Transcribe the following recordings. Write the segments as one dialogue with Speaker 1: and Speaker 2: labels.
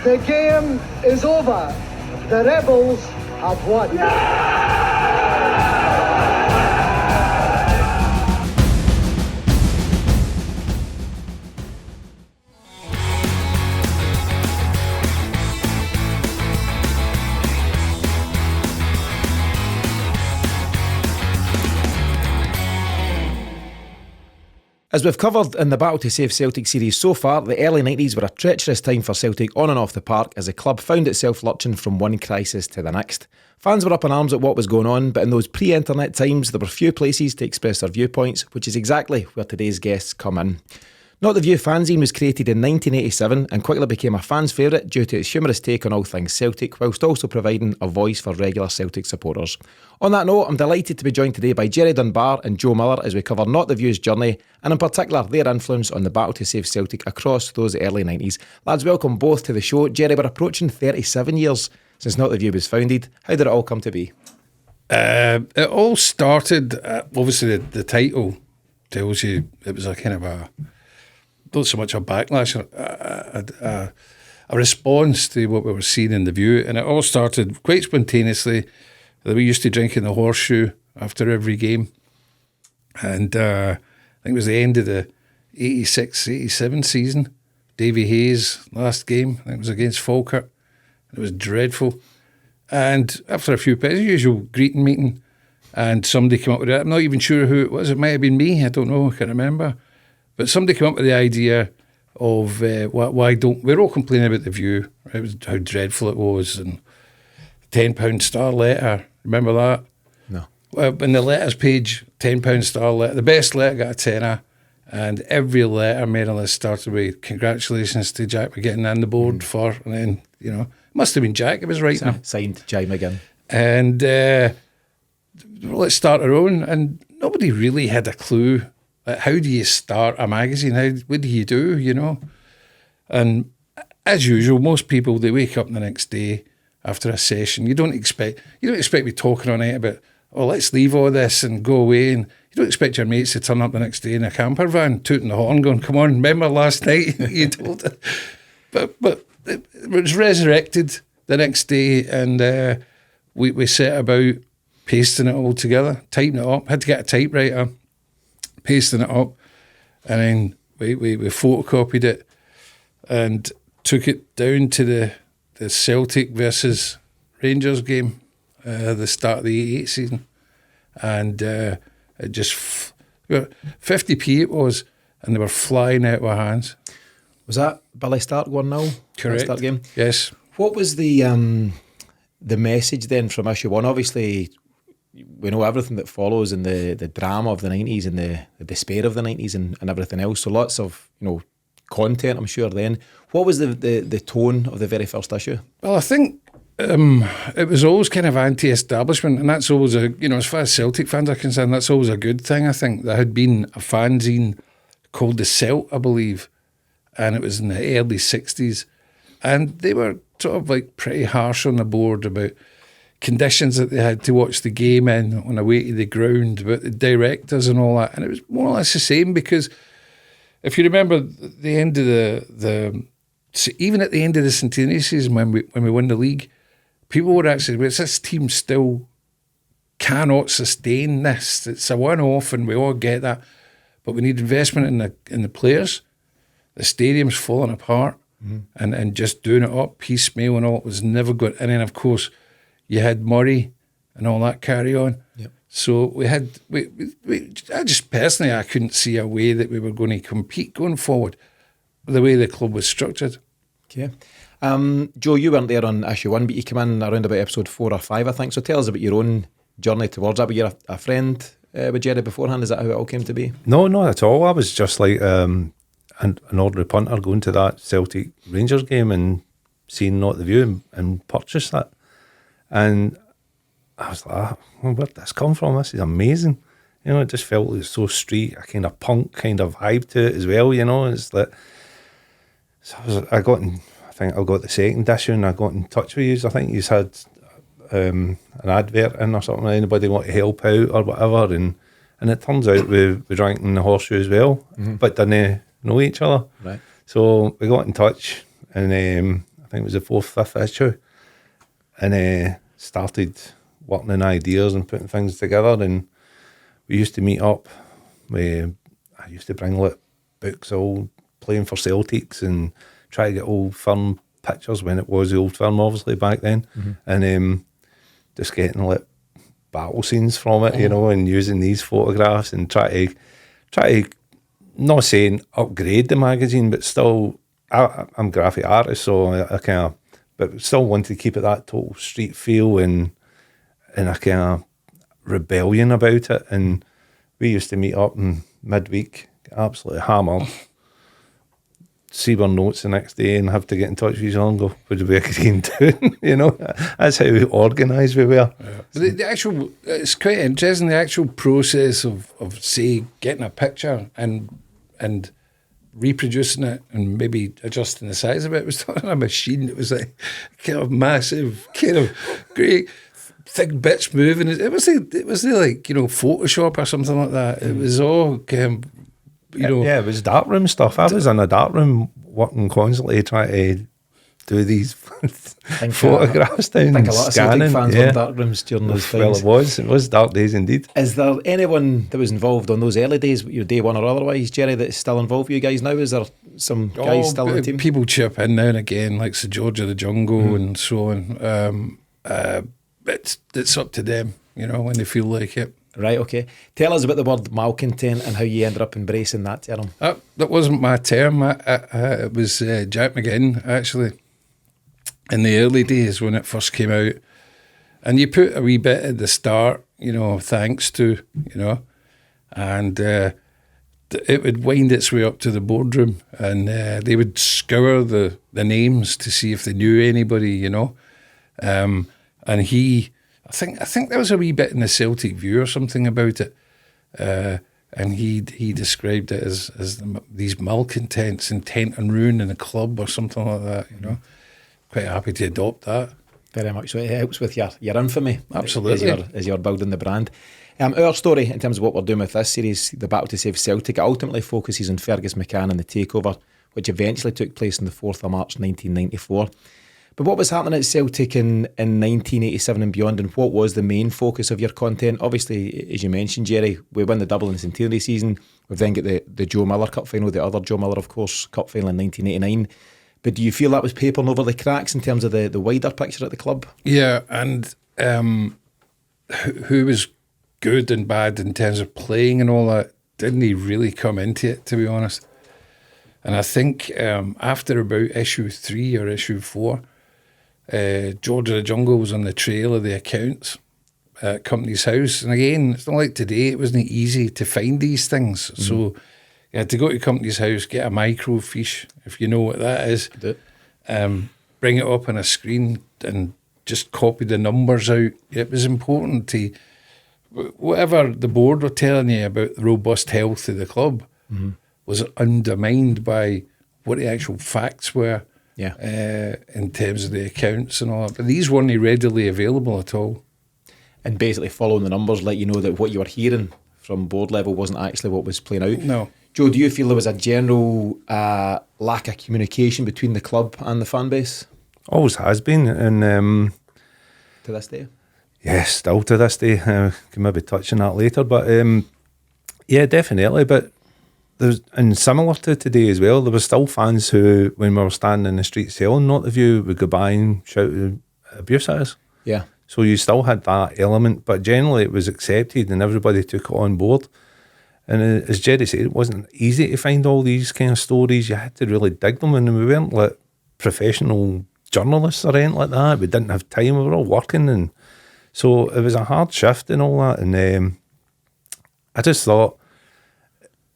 Speaker 1: The game is over. The Rebels have won.
Speaker 2: As we've covered in the Battle to Save Celtic series so far, the early 90s were a treacherous time for Celtic on and off the park as the club found itself lurching from one crisis to the next. Fans were up in arms at what was going on, but in those pre-internet times there were few places to express their viewpoints, which is exactly where today's guests come in. Not the View Fanzine was created in 1987 and quickly became a fan's favourite due to its humorous take on all things Celtic, whilst also providing a voice for regular Celtic supporters. On that note, I'm delighted to be joined today by Gerry Dunbar and Joe Miller as we cover Not the View's journey, and in particular their influence on the Battle to Save Celtic across those early 90s. Lads, welcome both to the show. Gerry, we're approaching 37 years since Not the View was founded. How did it all come to be?
Speaker 3: It all started, obviously the title tells you it was a kind of not so much a backlash, a response to what we were seeing in the View, and it all started quite spontaneously. We used to drink in the Horseshoe after every game, and I think it was the end of the 86-87 season. Davy Hayes' last game, I think it was against Falkirk. It was dreadful, and after a few pints, usual greeting meeting, and somebody came up with it. I'm not even sure who it was. It might have been me. I don't know. I can't remember. But somebody came up with the idea of why don't we're all complaining about the View, right? It was how dreadful it was, and £10 star letter. Remember that?
Speaker 2: No.
Speaker 3: Well, in the letters page, £10 star letter. The best letter got a tenner, and every letter made on this started with congratulations to Jack for getting on the board for, and then it must have been Jack. It was writing him.
Speaker 2: Signed Jai McGinn.
Speaker 3: And let's start our own, and nobody really had a clue. How do you start a magazine? What do you do, And as usual, most people, they wake up the next day after a session. You don't expect me talking on it about, let's leave all this and go away. And you don't expect your mates to turn up the next day in a camper van, tooting the horn, going, come on, remember last night you told it. But it was resurrected the next day, and we set about pasting it all together, typing it up. Had to get a typewriter, pasting it up, and then we photocopied it and took it down to the Celtic versus Rangers game, the start of the 88 season, and it just 50p it was, and they were flying out of our hands.
Speaker 2: Was that Billy Stark 1-0?
Speaker 3: Correct.
Speaker 2: Start game?
Speaker 3: Yes.
Speaker 2: What was the message then from issue one? Obviously, we know everything that follows in the drama of the 90s and the despair of the 90s and everything else. So lots of content, I'm sure. Then, what was the tone of the very first issue?
Speaker 3: Well, I think it was always kind of anti-establishment, and that's always as far as Celtic fans are concerned, that's always a good thing. I think there had been a fanzine called the Celt, I believe, and it was in the early 60s, and they were sort of like pretty harsh on the board about conditions that they had to watch the game in on the way to the ground, about the directors and all that. And it was more or less the same, because if you remember the end of even at the end of the centenary season when we won the league, people were actually, this team still cannot sustain this. It's a one-off, and we all get that, but we need investment in the players. The stadium's falling apart, and just doing it up piecemeal and all, it was never good. And then of course you had Murray and all that carry on.
Speaker 2: Yep.
Speaker 3: So I just personally, I couldn't see a way that we were going to compete going forward the way the club was structured.
Speaker 2: Okay. Joe, you weren't there on issue one, but you came in around about episode 4 or 5, I think. So tell us about your own journey towards that. Were you a friend with Gerry beforehand? Is that how it all came to be?
Speaker 4: No, not at all. I was just like an ordinary punter going to that Celtic Rangers game and seeing Not the View and purchase that. And I was like, where'd this come from? This is amazing. It just felt like so street, a kind of punk kind of vibe to it as well, It's like, so I think I got the second issue and I got in touch with you. I think you had an advert in or something, anybody want to help out or whatever. And it turns out we drank in the Horseshoe as well, but didn't know each other.
Speaker 2: Right.
Speaker 4: So we got in touch, and I think it was the 4th, 5th issue, and started working on ideas and putting things together. And we used to meet up. I used to bring like books, all playing for Celtics, and try to get old firm pictures when it was the old firm, obviously back then, and just getting like battle scenes from it, you know, and using these photographs and try to not saying upgrade the magazine, but still, I'm a graphic artist, so I kind of, but still want to keep it that total street feel and a kind of rebellion about it. And we used to meet up in midweek, absolutely hammered, see our notes the next day and have to get in touch with each other and go, what did we agree on doing? You know, that's how organised we were.
Speaker 3: Yeah. The actual, it's quite interesting, the actual process of say, getting a picture and reproducing it and maybe adjusting the size of it. It was not on a machine. It was like kind of massive, kind of great, thick bits moving. It was like, you know, Photoshop or something like that. It was all kind of, you know.
Speaker 4: Yeah, it was darkroom stuff. I was in a darkroom working constantly trying to do these photographs down.
Speaker 2: I think a lot of Celtic fans
Speaker 4: yeah.
Speaker 2: were dark rooms during those times.
Speaker 4: Well, it was dark days indeed.
Speaker 2: Is there anyone that was involved on those early days, your day one or otherwise, Gerry, that's still involved with you guys now? Is there some guys still in the team?
Speaker 3: People chip in now and again, like Sir George of the Jungle and so on. It's up to them, you know, when they feel like it.
Speaker 2: Right, okay. Tell us about the word malcontent and how you ended up embracing that term.
Speaker 3: That wasn't my term. It was Jack McGinn, actually, in the early days when it first came out. And you put a wee bit at the start, you know, thanks to, you know, and it would wind its way up to the boardroom, and they would scour the names to see if they knew anybody, you know. And I think there was a wee bit in the Celtic View or something about it, and he described it as these malcontents intent on ruining the club or something like that. You know, quite happy to adopt that.
Speaker 2: Very much so. It helps with your infamy.
Speaker 3: Absolutely,
Speaker 2: as you're building the brand. Our story in terms of what we're doing with this series, the Battle to Save Celtic, it ultimately focuses on Fergus McCann and the takeover, which eventually took place on the 4th of March 1994. But what was happening at Celtic in 1987 and beyond, and what was the main focus of your content? Obviously, as you mentioned, Gerry, we won the Dublin Centenary season. We've then got the Joe Miller Cup final, the other Joe Miller, of course, Cup final in 1989. But do you feel that was papering over the cracks in terms of the wider picture at the club?
Speaker 3: Yeah, and who was good and bad in terms of playing and all that, didn't he really come into it, to be honest? And I think after about issue 3 or issue 4, George of the Jungle was on the trail of the accounts at Company's House. And again, it's not like today, it wasn't easy to find these things. Mm-hmm. So you had to go to Company's House, get a microfiche, if you know what that is, bring it up on a screen and just copy the numbers out. It was important to, whatever the board were telling you about the robust health of the club was undermined by what the actual facts were. Yeah, in terms of the accounts and all that. But these weren't readily available at all.
Speaker 2: And basically following the numbers let you know that what you were hearing from board level wasn't actually what was playing out.
Speaker 3: No.
Speaker 2: Joe, do you feel there was a general lack of communication between the club and the fan base?
Speaker 4: Always has been. And
Speaker 2: to this day?
Speaker 4: Yes, still to this day. Can maybe touch on that later. But yeah, definitely. But and similar to today as well, there were still fans who, when we were standing in the street selling Not the View, would go by and shout abuse at us.
Speaker 2: Yeah.
Speaker 4: So you still had that element, but generally it was accepted and everybody took it on board. And as Gerry said, it wasn't easy to find all these kind of stories. You had to really dig them, and we weren't like professional journalists or anything like that. We didn't have time, we were all working, and so it was a hard shift and all that. And I just thought,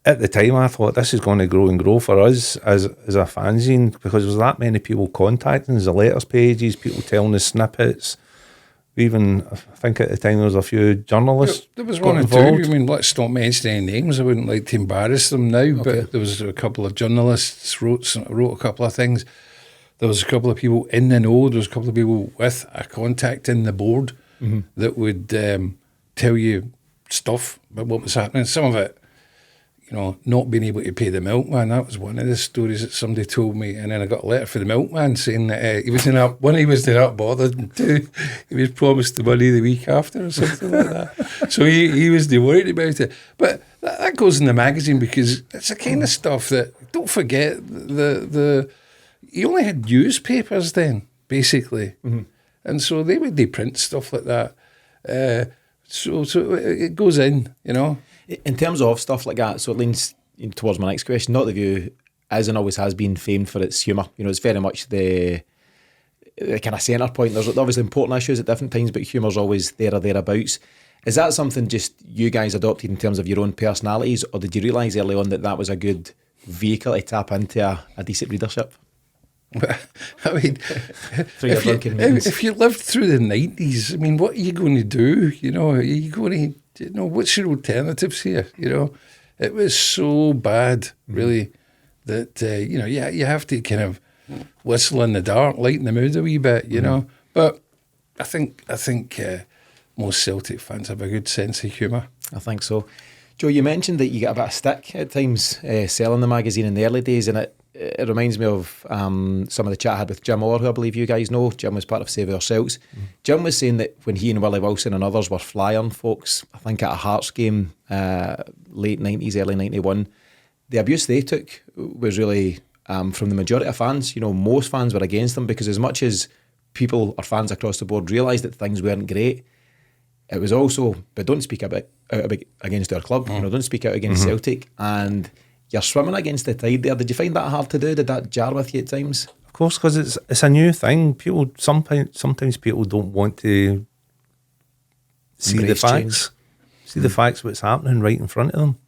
Speaker 4: at the time, I thought this is going to grow and grow for us as a fanzine, because there was that many people contacting us, the letters pages, people telling us snippets. Even, I think at the time there was a few journalists.
Speaker 3: There was one or two. I mean, let's not mention any names. I wouldn't like to embarrass them now, but there was a couple of journalists wrote a couple of things. There was a couple of people in the know. There was a couple of people with a contact in the board that would tell you stuff about what was happening. Some of it, not being able to pay the milkman. That was one of the stories that somebody told me. And then I got a letter from the milkman saying that he wasn't up bothered, and two, he was promised the money the week after or something like that. So he was worried about it. But that goes in the magazine because it's the kind of stuff that, don't forget, you only had newspapers then, basically. Mm-hmm. And so they print stuff like that. So it goes in,
Speaker 2: In terms of stuff like that, so it leans towards my next question. Not the View is and always has been famed for its humour. It's very much the kind of centre point. There's obviously important issues at different times, but humour's always there or thereabouts. Is that something just you guys adopted in terms of your own personalities, or did you realise early on that was a good vehicle to tap into a decent readership?
Speaker 3: I mean, if you lived through the 90s, I mean, what are you going to do? Are you going to, what's your alternatives here? It was so bad, really, that, you have to kind of whistle in the dark, lighten the mood a wee bit, But I think most Celtic fans have a good sense of humour.
Speaker 2: I think so. Joe, you mentioned that you get a bit of stick at times selling the magazine in the early days, and it reminds me of some of the chat I had with Jim Orr, who I believe you guys know. Jim was part of Save Our Celts. Jim was saying that when he and Willie Wilson and others were flying folks, I think at a Hearts game, late 90s, early 91, the abuse they took was really from the majority of fans. Most fans were against them because as much as people or fans across the board realised that things weren't great, it was also, but don't speak out against our club, don't speak out against Celtic, and you're swimming against the tide there. Did you find that hard to do? Did that jar with you at times?
Speaker 4: Of course, because it's a new thing. People sometimes people don't want to see the facts, the facts what's happening right in front of them.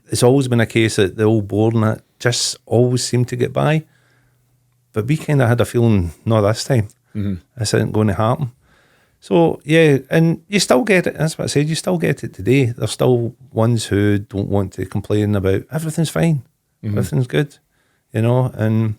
Speaker 4: It's always been a case that the old board and that just always seemed to get by, but we kind of had a feeling, no, this time this isn't going to happen. So, yeah, and you still get it. That's what I said. You still get it today. There's still ones who don't want to complain about everything's fine, everything's good, and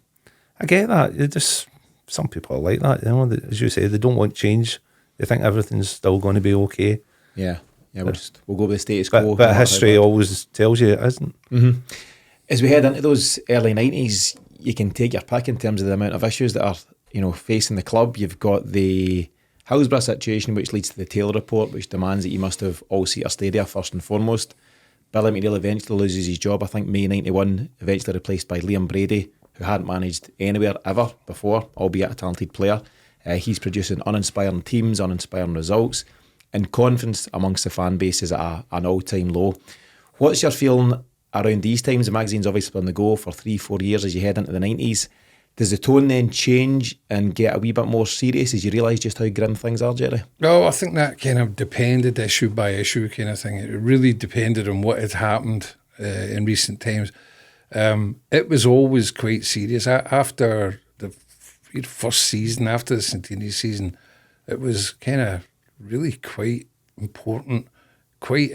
Speaker 4: I get that. Some people are like that, as you say, they don't want change. They think everything's still going to be okay.
Speaker 2: Yeah, we'll go with the status quo.
Speaker 4: But history always tells you it isn't.
Speaker 2: Mm-hmm. As we head into those early 90s, you can take your pick in terms of the amount of issues that are, facing the club. You've got the Hillsborough situation, which leads to the Taylor report, which demands that you must have all-seater stadia first and foremost. Billy McNeil eventually loses his job, I think May 91, eventually replaced by Liam Brady, who hadn't managed anywhere ever before, albeit a talented player. He's producing uninspiring teams, uninspiring results, and confidence amongst the fan base is at an all-time low. What's your feeling around these times? The magazine's obviously on the go for 3-4 years as you head into the 90s. Does the tone then change and get a wee bit more serious as you realise just how grim things are, Gerry?
Speaker 3: No, I think that kind of depended issue by issue kind of thing. It really depended on what had happened in recent times. It was always quite serious. After the first season, after the centenary season, it was kind of really quite important, quite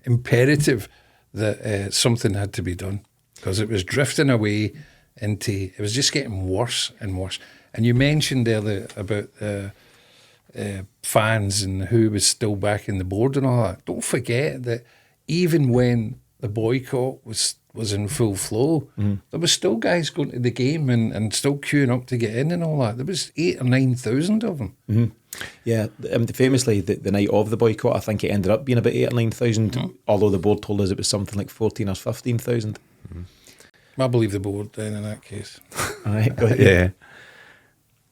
Speaker 3: imperative that something had to be done because it was drifting away into, it was just getting worse and worse. And you mentioned earlier about fans and who was still backing the board and all that. Don't forget that even when the boycott was in full flow, there was still guys going to the game and still queuing up to get in and all that. There was 8,000 or 9,000 of them. Mm-hmm.
Speaker 2: Yeah, famously, the night of the boycott, I think it ended up being about 8,000 or 9,000, although the board told us it was something like 14,000 or 15,000.
Speaker 3: I believe the board then in that case.
Speaker 2: All right, go ahead.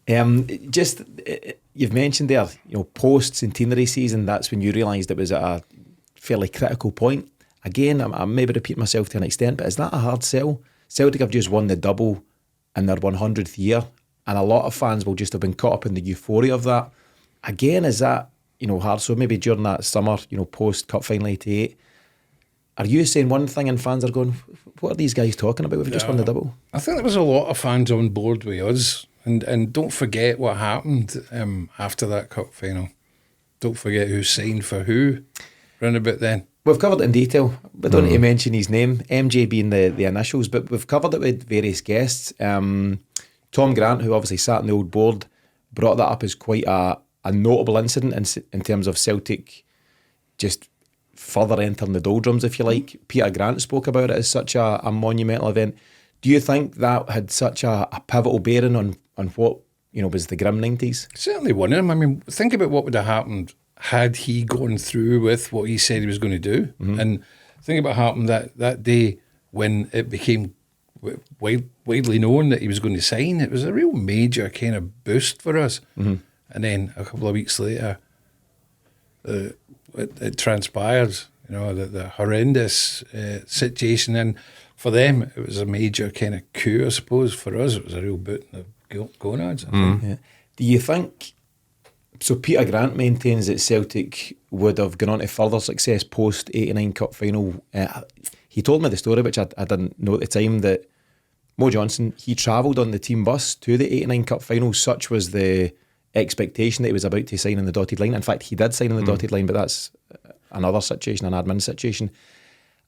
Speaker 3: Yeah.
Speaker 2: Just you've mentioned there, post centenary season, that's when you realised it was at a fairly critical point. Again, I maybe repeat myself to an extent, but is that a hard sell? Celtic have just won the double in their 100th year, and a lot of fans will just have been caught up in the euphoria of that. Again, is that hard? So maybe during that summer, post Cup final 88. Are you saying one thing and fans are going, what are these guys talking about? We've just won the double.
Speaker 3: I think there was a lot of fans on board with us. And don't forget what happened after that cup final. Don't forget who signed for who round about then.
Speaker 2: We've covered it in detail. We don't need to mention his name, MJ being the initials, but we've covered it with various guests. Tom Grant, who obviously sat on the old board, brought that up as quite a notable incident in terms of Celtic just further entering the doldrums, if you like. Peter Grant spoke about it as such a monumental event. Do you think that had such a pivotal bearing on what, was the grim 90s?
Speaker 3: Certainly one of them. I mean, think about what would have happened had he gone through with what he said he was going to do. And think about what happened that day when it became widely known that he was going to sign. It was a real major kind of boost for us. And then a couple of weeks later, it transpired, the horrendous situation. And for them, it was a major kind of coup, I suppose. For us, it was a real boot in the gonads, I think.
Speaker 2: Yeah. Do you think... So Peter Grant maintains that Celtic would have gone on to further success post-89 Cup final. He told me the story, which I didn't know at the time, that Mo Johnson, he travelled on the team bus to the 89 Cup final. Such was the expectation that he was about to sign on the dotted line. In fact, he did sign on the dotted line, but that's another situation, an admin situation.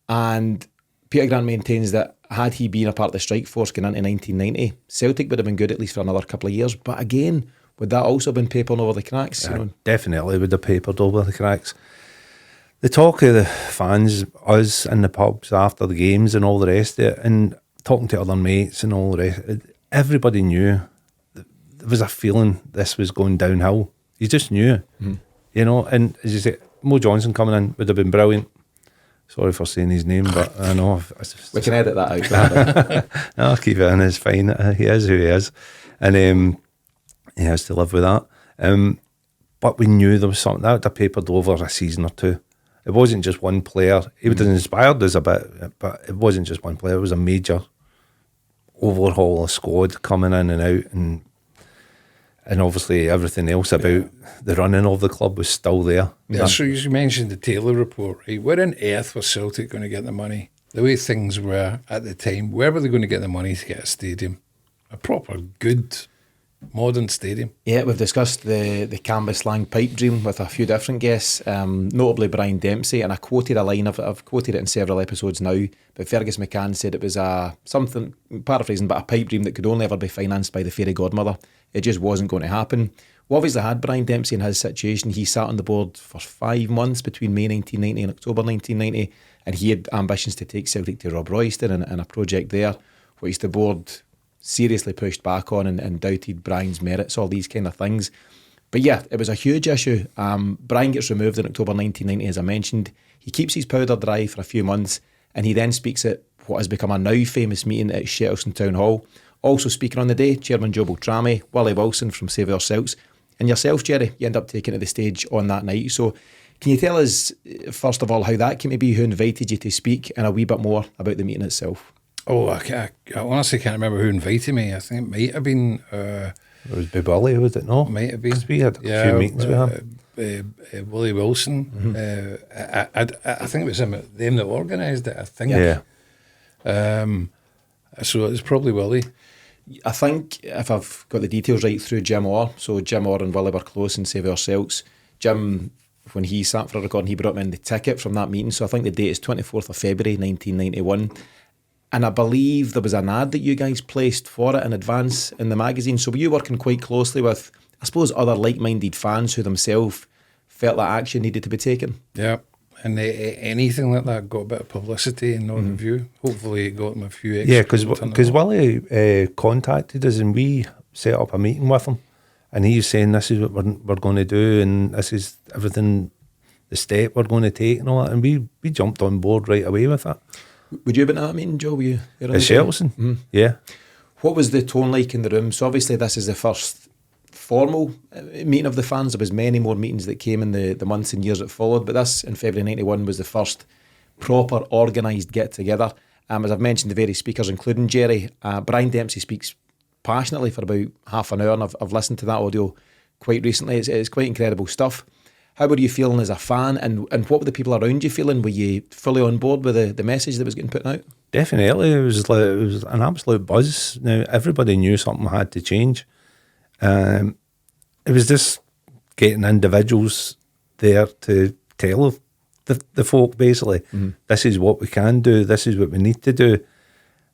Speaker 2: And Peter Grant maintains that had he been a part of the strike force going into 1990, Celtic would have been good at least for another couple of years. But again, would that also have been papering over the cracks?
Speaker 4: Definitely would have papered over the cracks. The talk of the fans, us in the pubs after the games and all the rest of it, and talking to other mates and all the rest, everybody knew. There was a feeling this was going downhill. You just knew, and as you say, Mo Johnson coming in would have been brilliant. Sorry for saying his name, but I know.
Speaker 2: We can edit that out.
Speaker 4: No, I'll keep it in, it's fine. He is who he is. And he has to live with that. But we knew there was something that would have papered over a season or two. It wasn't just one player. He would have inspired us a bit, but it wasn't just one player. It was a major overhaul of squad coming in and out, and obviously everything else about the running of the club was still there.
Speaker 3: Yeah, so you mentioned the Taylor report, right? Where on earth was Celtic going to get the money? The way things were at the time, where were they going to get the money to get a stadium? A proper, good, modern stadium.
Speaker 2: Yeah, we've discussed the Canvas Lang pipe dream with a few different guests, notably Brian Dempsey, and I quoted a line, I've quoted it in several episodes now, but Fergus McCann said it was something, paraphrasing, but a pipe dream that could only ever be financed by the fairy godmother. It just wasn't going to happen. We obviously had Brian Dempsey in his situation. He sat on the board for 5 months between May 1990 and October 1990, and he had ambitions to take Celtic to Rob Royston and a project there, which the board seriously pushed back on and doubted Brian's merits, all these kind of things. But yeah, it was a huge issue. Brian gets removed in October 1990, as I mentioned. He keeps his powder dry for a few months, and he then speaks at what has become a now famous meeting at Shettleston Town Hall. Also speaking on the day, Chairman Joe Beltrami, Willie Wilson from Save Celtic, and yourself, Gerry, you end up taking to the stage on that night. So can you tell us, first of all, how that came to be, who invited you to speak, and a wee bit more about the meeting itself?
Speaker 3: Oh, I honestly can't remember who invited me. I think it might have been...
Speaker 4: it was Bibali, was it not?
Speaker 3: Might have been.
Speaker 4: 'Cause we had a few meetings with him.
Speaker 3: Willie Wilson. I think it was them that organised it, I think.
Speaker 4: Yeah.
Speaker 3: So it was probably Willie.
Speaker 2: I think, if I've got the details right, through Jim Orr. So Jim Orr and Willie were close in Save Celtic. Jim, when he sat for a recording, he brought me in the ticket from that meeting. So I think the date is 24th of February 1991. And I believe there was an ad that you guys placed for it in advance in the magazine. So were you working quite closely with, I suppose, other like-minded fans who themselves felt that action needed to be taken?
Speaker 3: Yeah. And anything like that got a bit of publicity in Northern View. Hopefully it got them a few extra.
Speaker 4: Yeah, because Willie contacted us and we set up a meeting with him, and he's saying this is what we're going to do, and this is everything, the step we're going to take and all that, and we jumped on board right away with that.
Speaker 2: Would you have been at that meeting, Joe? Were you
Speaker 4: at Shettleston? Yeah.
Speaker 2: What was the tone like in the room? So obviously this is the first formal meeting of the fans. There was many more meetings that came in the months and years that followed, but this in February 91 was the first proper organised get-together. As I've mentioned, the various speakers, including Gerry, Brian Dempsey speaks passionately for about half an hour, and I've listened to that audio quite recently. It's quite incredible stuff. How were you feeling as a fan, and what were the people around you feeling? Were you fully on board with the message that was getting put out?
Speaker 4: Definitely. It was an absolute buzz. Now, everybody knew something had to change. It was just getting individuals there to tell the folk, basically, this is what we can do, this is what we need to do,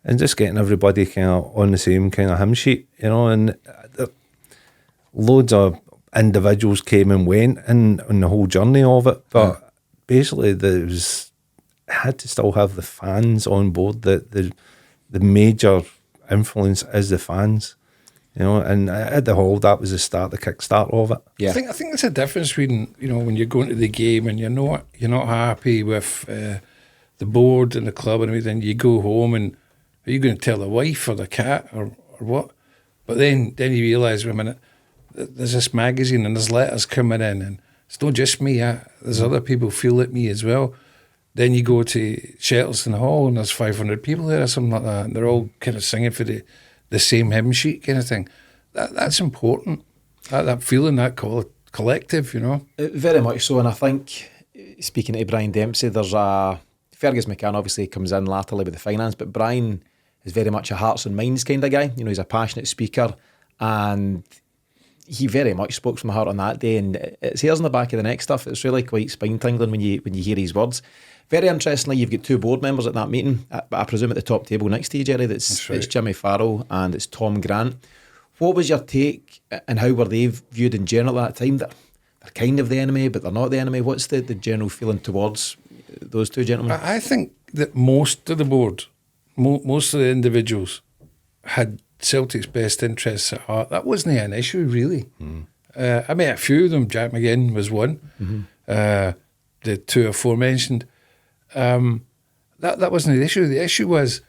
Speaker 4: and just getting everybody kind of on the same kind of hymn sheet, and loads of individuals came and went on the whole journey of it, but basically there was had to still have the fans on board. The major influence is the fans, and at the Hall, that was the kickstart of it.
Speaker 2: Yeah.
Speaker 3: I think there's a difference between when you're going to the game and you're not happy with the board and the club and everything. You go home and are you going to tell the wife or the cat or what? But then you realise, wait a minute, there's this magazine and there's letters coming in, and it's not just me. There's other people feel like me as well. Then you go to Shettleston Hall and there's 500 people there or something like that, and they're all kind of singing for the same hymn sheet kind of thing. That's important. That feeling, that collective,
Speaker 2: Very much so, and I think, speaking to Brian Dempsey, there's Fergus McCann obviously comes in latterly with the finance, but Brian is very much a hearts and minds kind of guy. He's a passionate speaker, and he very much spoke from the heart on that day, and it's hairs on the back of the neck stuff. It's really quite spine-tingling when you hear his words. Very interestingly, you've got two board members at that meeting, but I presume at the top table next to you, Gerry,
Speaker 3: That's right.
Speaker 2: It's Jimmy Farrell and it's Tom Grant. What was your take, and how were they viewed in general at that time? They're kind of the enemy, but they're not the enemy. What's the general feeling towards those two gentlemen?
Speaker 3: I think that most of the board, most of the individuals had Celtic's best interests at heart. That wasn't an issue, really. I met a few of them. Jack McGinn was one. The two aforementioned. That wasn't the issue. The issue was,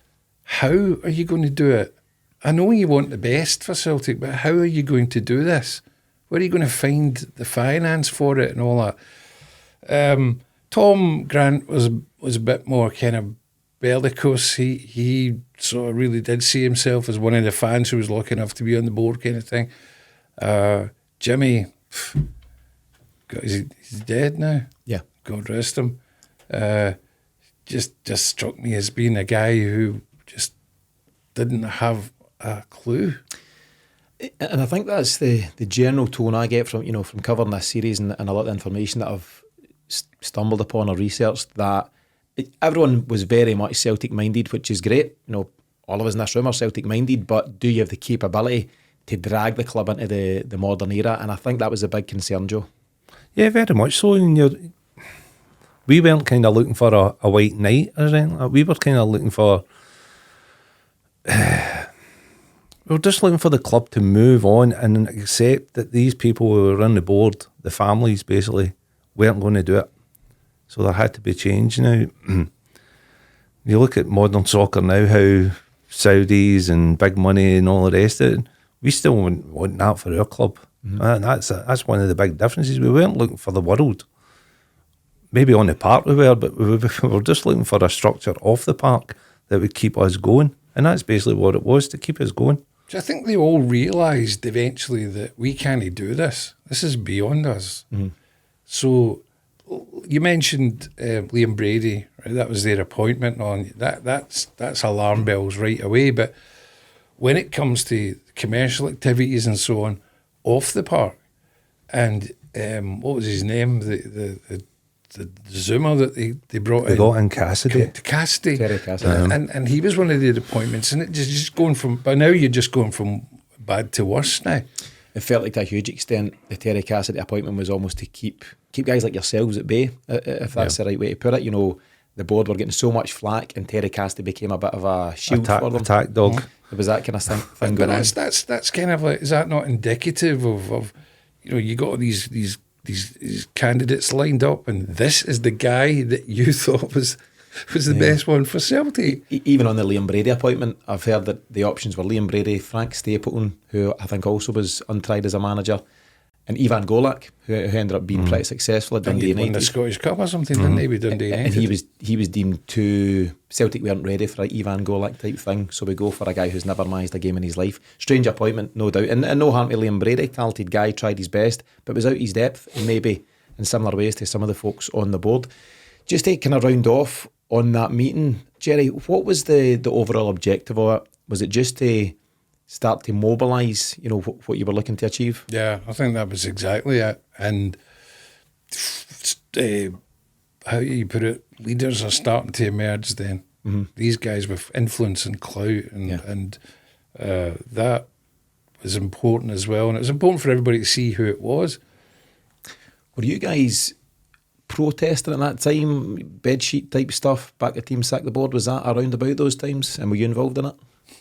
Speaker 3: how are you going to do it? I know you want the best for Celtic, but how are you going to do this? Where are you going to find the finance for it and all that? Tom Grant was a bit more kind of bellicose. He sort of really did see himself as one of the fans who was lucky enough to be on the board, kind of thing. Jimmy, he's dead now.
Speaker 2: Yeah.
Speaker 3: God rest him. Just struck me as being a guy who just didn't have a clue.
Speaker 2: And I think that's the general tone I get from from covering this series and a lot of the information that I've stumbled upon or researched, that everyone was very much Celtic minded, which is great. All of us in this room are Celtic minded, but do you have the capability to drag the club into the modern era? And I think that was a big concern, Joe.
Speaker 4: Yeah, very much so. And we weren't kind of looking for a white knight or anything. We were kind of looking for. We were just looking for the club to move on and accept that these people who were on the board, the families basically, weren't going to do it. So there had to be change now. You look at modern soccer now, how Saudis and big money and all the rest of it, we still want that for our club. And that's one of the big differences. We weren't looking for the world. Maybe on the park we were, but we were just looking for a structure off the park that would keep us going. And that's basically what it was, to keep us going.
Speaker 3: So I think they all realised eventually that we can't do this. This is beyond us. So you mentioned Liam Brady, right? That was their appointment on that's alarm bells right away. But when it comes to commercial activities and so on off the park, and what was his name? The Zoomer that they brought in.
Speaker 4: They got in Cassidy.
Speaker 3: Cassidy.
Speaker 2: Terry Cassidy.
Speaker 3: And he was one of the appointments, and it just going from, but now you're just going from bad to worse now.
Speaker 2: It felt like to a huge extent the Terry Cassidy appointment was almost to keep guys like yourselves at bay, if that's the right way to put it. The board were getting so much flack, and Terry Cassidy became a bit of a shield for them.
Speaker 4: Attack dog.
Speaker 2: It was that kind of thing
Speaker 3: But
Speaker 2: going on.
Speaker 3: that's kind of like, is that not indicative of you got all these candidates lined up, and this is the guy that you thought was the best one for Celtic.
Speaker 2: Even on the Liam Brady appointment, I've heard that the options were Liam Brady, Frank Stapleton, who I think also was untried as a manager, and Ivan Golak, who ended up being pretty successful at Dundee
Speaker 3: He won the
Speaker 2: United.
Speaker 3: Scottish Cup or something, didn't he, with Dundee United?
Speaker 2: And he was deemed Celtic weren't ready for an Ivan Golak type thing, so we go for a guy who's never managed a game in his life. Strange appointment, no doubt, and no harm to Liam Brady, talented guy, tried his best, but was out his depth, and maybe in similar ways to some of the folks on the board. Just to kind of round off on that meeting, Gerry, what was the overall objective of it? Was it just to start to mobilise, what you were looking to achieve?
Speaker 3: Yeah, I think that was exactly it. And how you put it, leaders are starting to emerge then. These guys with influence and clout, and that was important as well. And it was important for everybody to see who it was.
Speaker 2: Were you guys protesting at that time, bedsheet type stuff, back the team sack the board? Was that around about those times, and were you involved in it?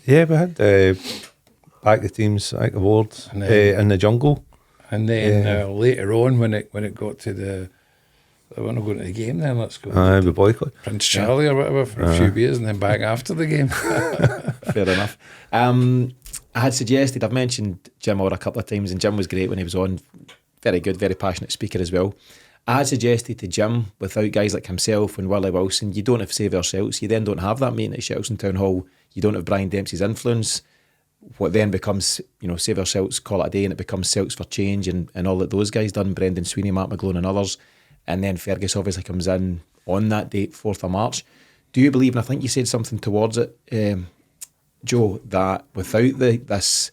Speaker 4: Yeah, we had back the teams, sack the board in the jungle.
Speaker 3: And then later on, when it got to the, I want to go to the game then, let's go.
Speaker 4: We boycott.
Speaker 3: Prince Charlie or whatever for a few beers and then back after the game.
Speaker 2: Fair enough. I had suggested, I've mentioned Jim Orr a couple of times, and Jim was great when he was on. Very good, very passionate speaker as well. I had suggested to Jim, without guys like himself and Willie Wilson, you don't have Save Our Celts. You then don't have that meeting at Shelton Town Hall. You don't have Brian Dempsey's influence. What then becomes, Save Our Celts, call it a day, and it becomes Celts for Change and all that those guys done, Brendan Sweeney, Matt McGlone and others. And then Fergus obviously comes in on that date, 4th of March. Do you believe, and I think you said something towards it, Joe, that without this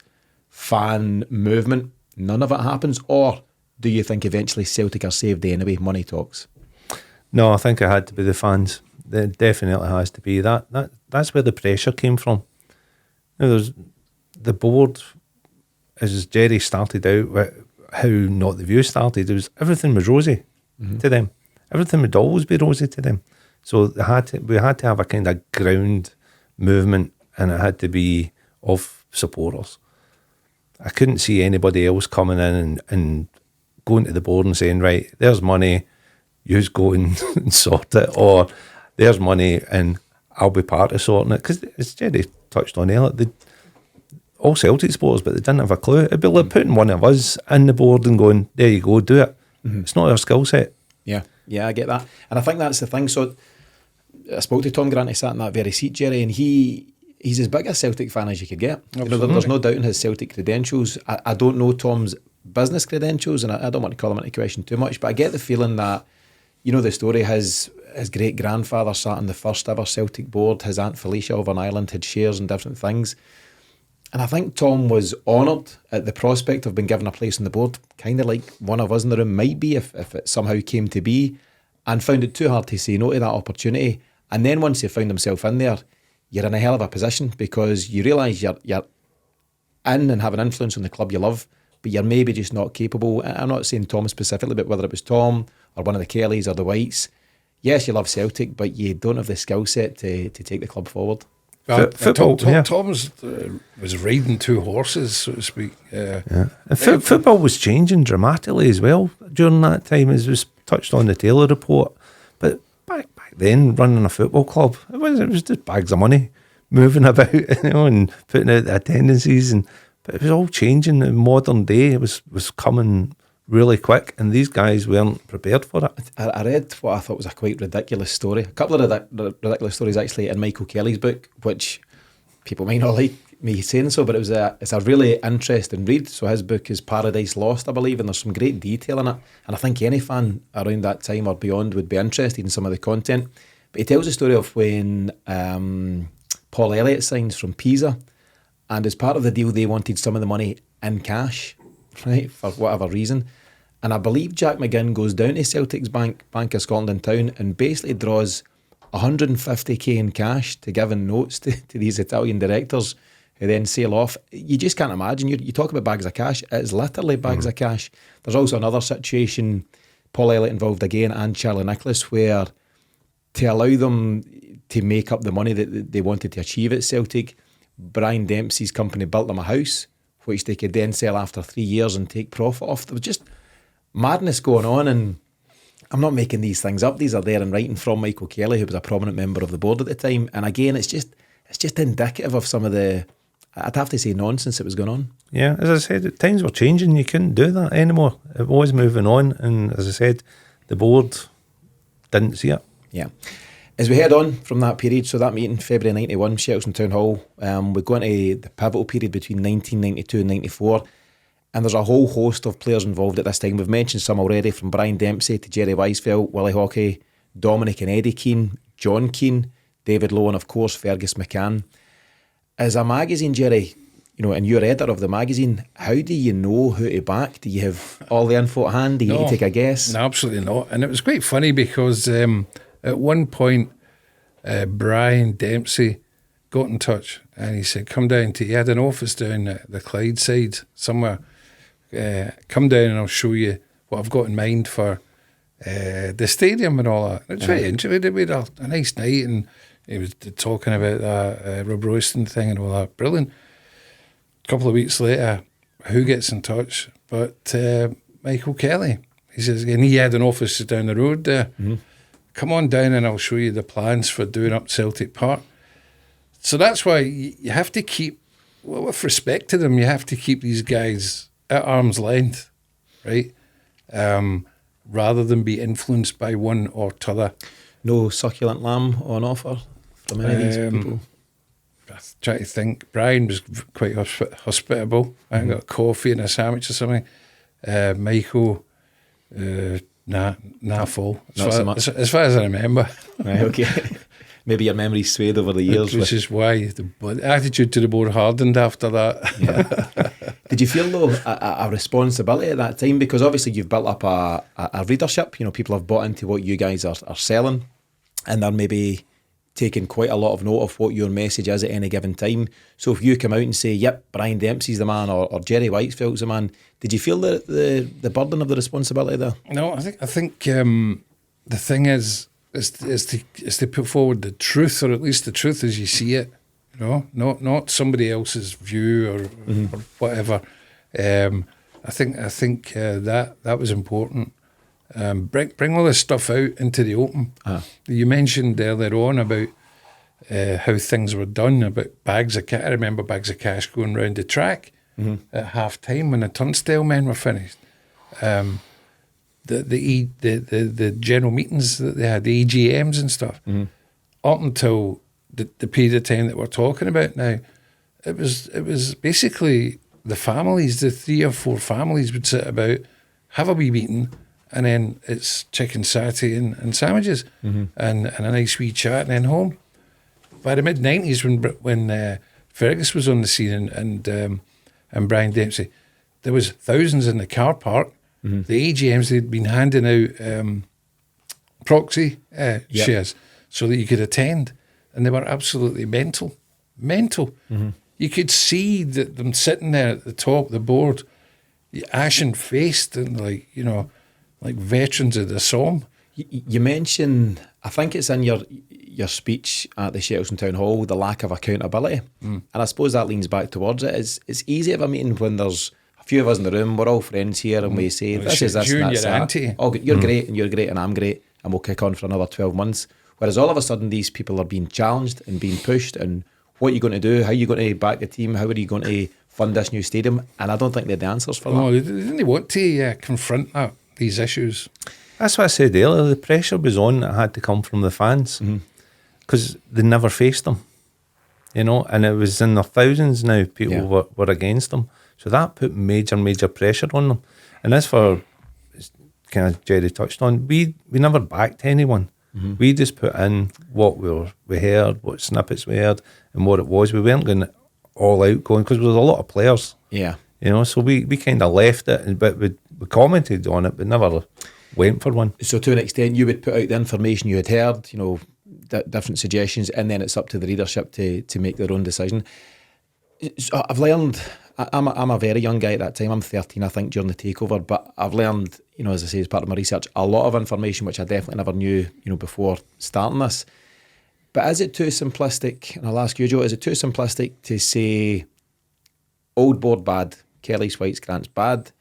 Speaker 2: fan movement, none of it happens? Or do you think eventually Celtic are saved anyway? Money talks.
Speaker 4: No, I think it had to be the fans. It definitely has to be that. That's where the pressure came from. There's the board, as Gerry started out, how Not the View started. Everything was rosy to them. Everything would always be rosy to them. So we had to have a kind of ground movement, and it had to be of supporters. I couldn't see anybody else coming in and going to the board and saying, right, there's money, you go and sort it, or there's money and I'll be part of sorting it. Because as Gerry touched on earlier, all Celtic supporters, but they didn't have a clue. It'd be like putting one of us in the board and going, there you go, do it. It's not our skill set.
Speaker 2: Yeah, I get that. And I think that's the thing. So I spoke to Tom Grant, he sat in that very seat, Gerry, and he's as big a Celtic fan as you could get. There's no doubt in his Celtic credentials. I don't know Tom's business credentials, and I don't want to call him into question too much, but I get the feeling that, the story, his great-grandfather sat on the first ever Celtic board, his Aunt Felicia over in Ireland had shares and different things. And I think Tom was honoured at the prospect of being given a place on the board, kind of like one of us in the room might be if it somehow came to be, and found it too hard to say no to that opportunity. And then once he found himself in there, you're in a hell of a position, because you realise you're in and have an influence on the club you love, but you're maybe just not capable. I'm not saying Tom specifically, but whether it was Tom or one of the Kellys or the Whites, yes, you love Celtic, but you don't have the skill set to take the club forward.
Speaker 4: Football,
Speaker 3: Tom was riding two horses, so to speak.
Speaker 4: Football was changing dramatically as well during that time, as was touched on the Taylor report. But back then, running a football club, it was just bags of money moving about, and putting out the attendances, but it was all changing. In modern day, it was coming really quick, and these guys weren't prepared for it.
Speaker 2: I read what I thought was a quite ridiculous story. A couple of ridiculous stories actually in Michael Kelly's book, which people might not like me saying so, but it's a really interesting read. So his book is Paradise Lost, I believe, and there's some great detail in it. And I think any fan around that time or beyond would be interested in some of the content. But he tells the story of when Paul Elliott signs from Pisa, and as part of the deal, they wanted some of the money in cash, right, for whatever reason. And I believe Jack McGinn goes down to Celtic's Bank of Scotland in town, and basically draws 150k in cash to give in notes to these Italian directors, who then sail off. You just can't imagine. You talk about bags of cash. It is literally bags of cash. There's also another situation, Paul Elliott involved again, and Charlie Nicholas, where to allow them to make up the money that they wanted to achieve at Celtic, Brian Dempsey's company built them a house, which they could then sell after 3 years and take profit off. There was just madness going on, and I'm not making these things up. These are there in writing from Michael Kelly, who was a prominent member of the board at the time. And again, it's just indicative of some of the, I'd have to say, nonsense that was going on.
Speaker 4: Yeah, as I said, times were changing. You couldn't do that anymore. It was moving on, and as I said, the board didn't see it.
Speaker 2: Yeah. As we head on from that period, so that meeting, February 91, Shelton Town Hall, we go into the pivotal period between 1992 and 94, and there's a whole host of players involved at this time. We've mentioned some already, from Brian Dempsey to Jerry Weisfeld, Willie Hawkey, Dominic and Eddie Keane, John Keane, David Lowe, and of course Fergus McCann. As a magazine, Gerry, and you're editor of the magazine, how do you know who to back? Do you have all the info at hand? Do you need to take a guess?
Speaker 3: No, absolutely not. And it was quite funny because at one point, Brian Dempsey got in touch and he said, come down he had an office down at the Clyde side somewhere. Come down and I'll show you what I've got in mind for the stadium and all that. It's very interesting. We had a nice night, and he was talking about that Rob Royston thing and all that. Brilliant. A couple of weeks later, who gets in touch? But Michael Kelly. He says, and he had an office down the road there. Come on down and I'll show you the plans for doing up Celtic Park. So that's why you have to keep, well, with respect to them, you have to keep these guys at arm's length, right? Rather than be influenced by one or t'other.
Speaker 2: No succulent lamb on offer from any of these people?
Speaker 3: I try to think. Brian was quite hospitable. I got a coffee and a sandwich or something. Michael, nah, full.
Speaker 2: Not so much.
Speaker 3: As far as I remember.
Speaker 2: Right, okay. Maybe your memory's swayed over the years.
Speaker 3: Which is why the attitude to the board hardened after that.
Speaker 2: Yeah. Did you feel, though, a responsibility at that time? Because obviously you've built up a readership. You know, people have bought into what you guys are selling, and they're maybe taking quite a lot of note of what your message is at any given time. So if you come out and say, yep, Brian Dempsey's the man, or Jerry Whitefield's the man, did you feel the burden of the responsibility there?
Speaker 3: No, I think the thing is to put forward the truth, or at least the truth as you see it. You know, not somebody else's view or whatever. I think that was important. Bring all this stuff out into the open. You mentioned earlier on about how things were done, about bags of cash. I remember bags of cash going round the track at half time when the turnstile men were finished. The general meetings that they had, the EGMs and stuff, up until the period of time that we're talking about now, it was basically the families, the 3 or 4 families would sit about, have a wee meeting, and then it's chicken satay and sandwiches and a nice wee chat, and then home. By the mid-90s, when Fergus was on the scene and Brian Dempsey, there was thousands in the car park. The AGMs, they'd been handing out proxy shares so that you could attend, and they were absolutely mental. You could see that them sitting there at the top of the board, ashen-faced and like veterans of the Somme.
Speaker 2: You mentioned, I think it's in your speech at the Shettleston Town Hall, the lack of accountability. And I suppose that leans back towards it. It's easy at a meeting when there's a few of us in the room, we're all friends here, and we say, this is this and that's that. Oh, you're great, and you're great, and I'm great, and we'll kick on for another 12 months. Whereas all of a sudden, these people are being challenged and being pushed, and what are you going to do? How are you going to back the team? How are you going to fund this new stadium? And I don't think they had the answers for that.
Speaker 3: No, they didn't want to confront these issues.
Speaker 4: That's what I said earlier. The pressure was on that had to come from the fans because they never faced them, and it was in their thousands now. People were against them, so that put major pressure on them. And as for kind of Gerry touched on, we never backed anyone. We just put in what we heard, what snippets we heard, and what it was. We weren't going all out going because there was a lot of players. Yeah, so we kind of left it, but we commented on it, but never went for one. So
Speaker 2: to an extent, you would put out the information you had heard, different suggestions, and then it's up to the readership to make their own decision. So I've learned, I'm a very young guy at that time. I'm 13, I think, during the takeover, but I've learned, as I say, as part of my research, a lot of information which I definitely never knew, before starting this. But is it too simplistic, and I'll ask you, Joe, is it too simplistic to say old board bad, Kelly's, White's, Grant's bad,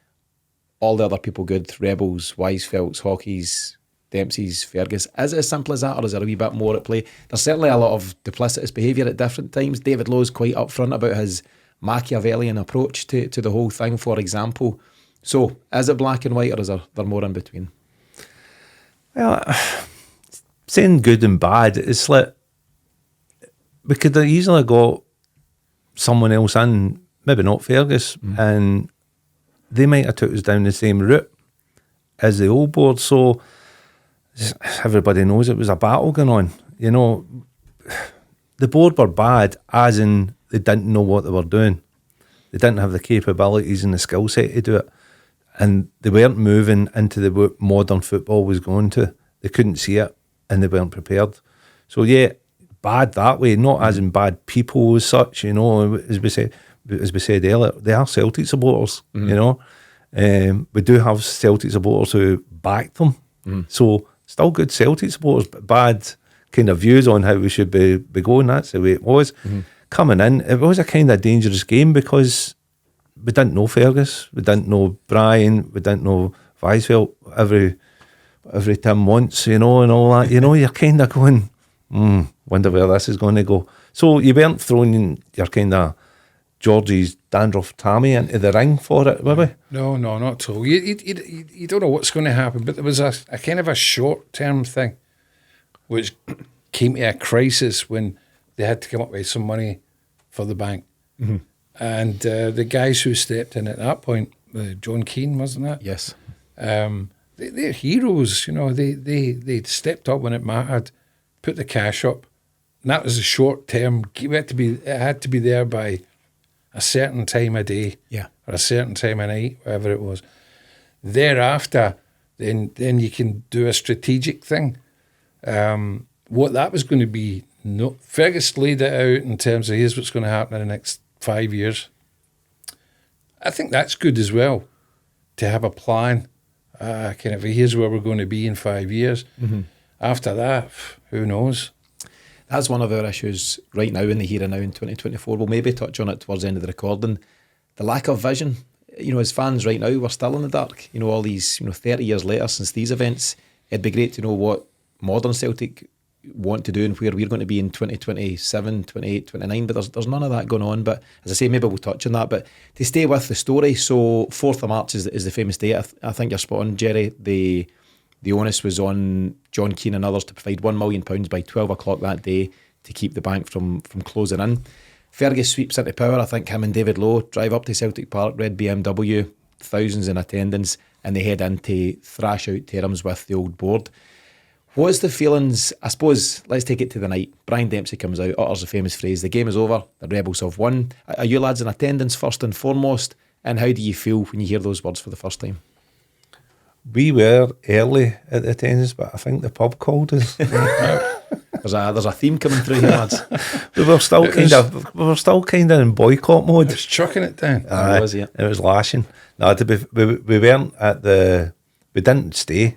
Speaker 2: all the other people good, Rebels, Weisfeldts, Hockeys, Dempsey's, Fergus? Is it as simple as that, or is there a wee bit more at play? There's certainly a lot of duplicitous behaviour at different times. David Lowe's quite upfront about his Machiavellian approach to the whole thing, for example. So, is it black and white, or is there more in between?
Speaker 4: Well, saying good and bad, it's like we could have easily got someone else in, maybe not Fergus, and they might have took us down the same route as the old board. So everybody knows it was a battle going on. The board were bad, as in they didn't know what they were doing. They didn't have the capabilities and the skill set to do it. And they weren't moving into the what modern football was going to. They couldn't see it, and they weren't prepared. So yeah, bad that way, not as in bad people as such, as we said earlier, they are Celtic supporters, we do have Celtic supporters who back them, So still good Celtic supporters, but bad kind of views on how we should be going. That's the way it was. Coming in, it was a kind of dangerous game because we didn't know Fergus, we didn't know Brian, we didn't know Weisfeld, every Tim wants, and all that. You're kind of going, wonder where this is going to go. So you weren't throwing your kind of Georgie's dandruff Tammy into the ring for it, were we?
Speaker 3: No, not at all. You don't know what's going to happen, but there was a kind of a short-term thing which came to a crisis when they had to come up with some money for the bank. And the guys who stepped in at that point, John Keane, wasn't it?
Speaker 2: Yes.
Speaker 3: They're heroes, they stepped up when it mattered, put the cash up, and that was a short-term. It had to be there by a certain time of day, or a certain time of night, whatever it was. Thereafter, then you can do a strategic thing. What that was going to be, no. Fergus laid it out in terms of here's what's going to happen in the next 5 years. I think that's good as well, to have a plan. Kind of here's where we're going to be in 5 years. After that, who knows?
Speaker 2: That's one of our issues right now in the here and now in 2024. We'll maybe touch on it towards the end of the recording. The lack of vision. As fans right now, we're still in the dark. All these, 30 years later since these events, it'd be great to know what modern Celtic want to do and where we're going to be in 2027, 28, 29, but there's none of that going on. But as I say, maybe we'll touch on that. But to stay with the story, so 4th of March is the famous date. I think you're spot on, Gerry. The onus was on John Keane and others to provide £1 million by 12 o'clock that day to keep the bank from closing in. Fergus sweeps into power. I think him and David Lowe drive up to Celtic Park, red BMW, thousands in attendance, and they head in to thrash out terms with the old board. What's the feelings? I suppose, let's take it to the night. Brian Dempsey comes out, utters the famous phrase, the game is over, the Rebels have won. Are you lads in attendance first and foremost? And how do you feel when you hear those words for the first time?
Speaker 4: We were early at the attendance, but I think the pub called us.
Speaker 2: There's a theme coming through here, lads.
Speaker 4: we were still kind of in boycott mode.
Speaker 3: It was chucking it down.
Speaker 4: It was lashing. No, we weren't at the. We didn't stay.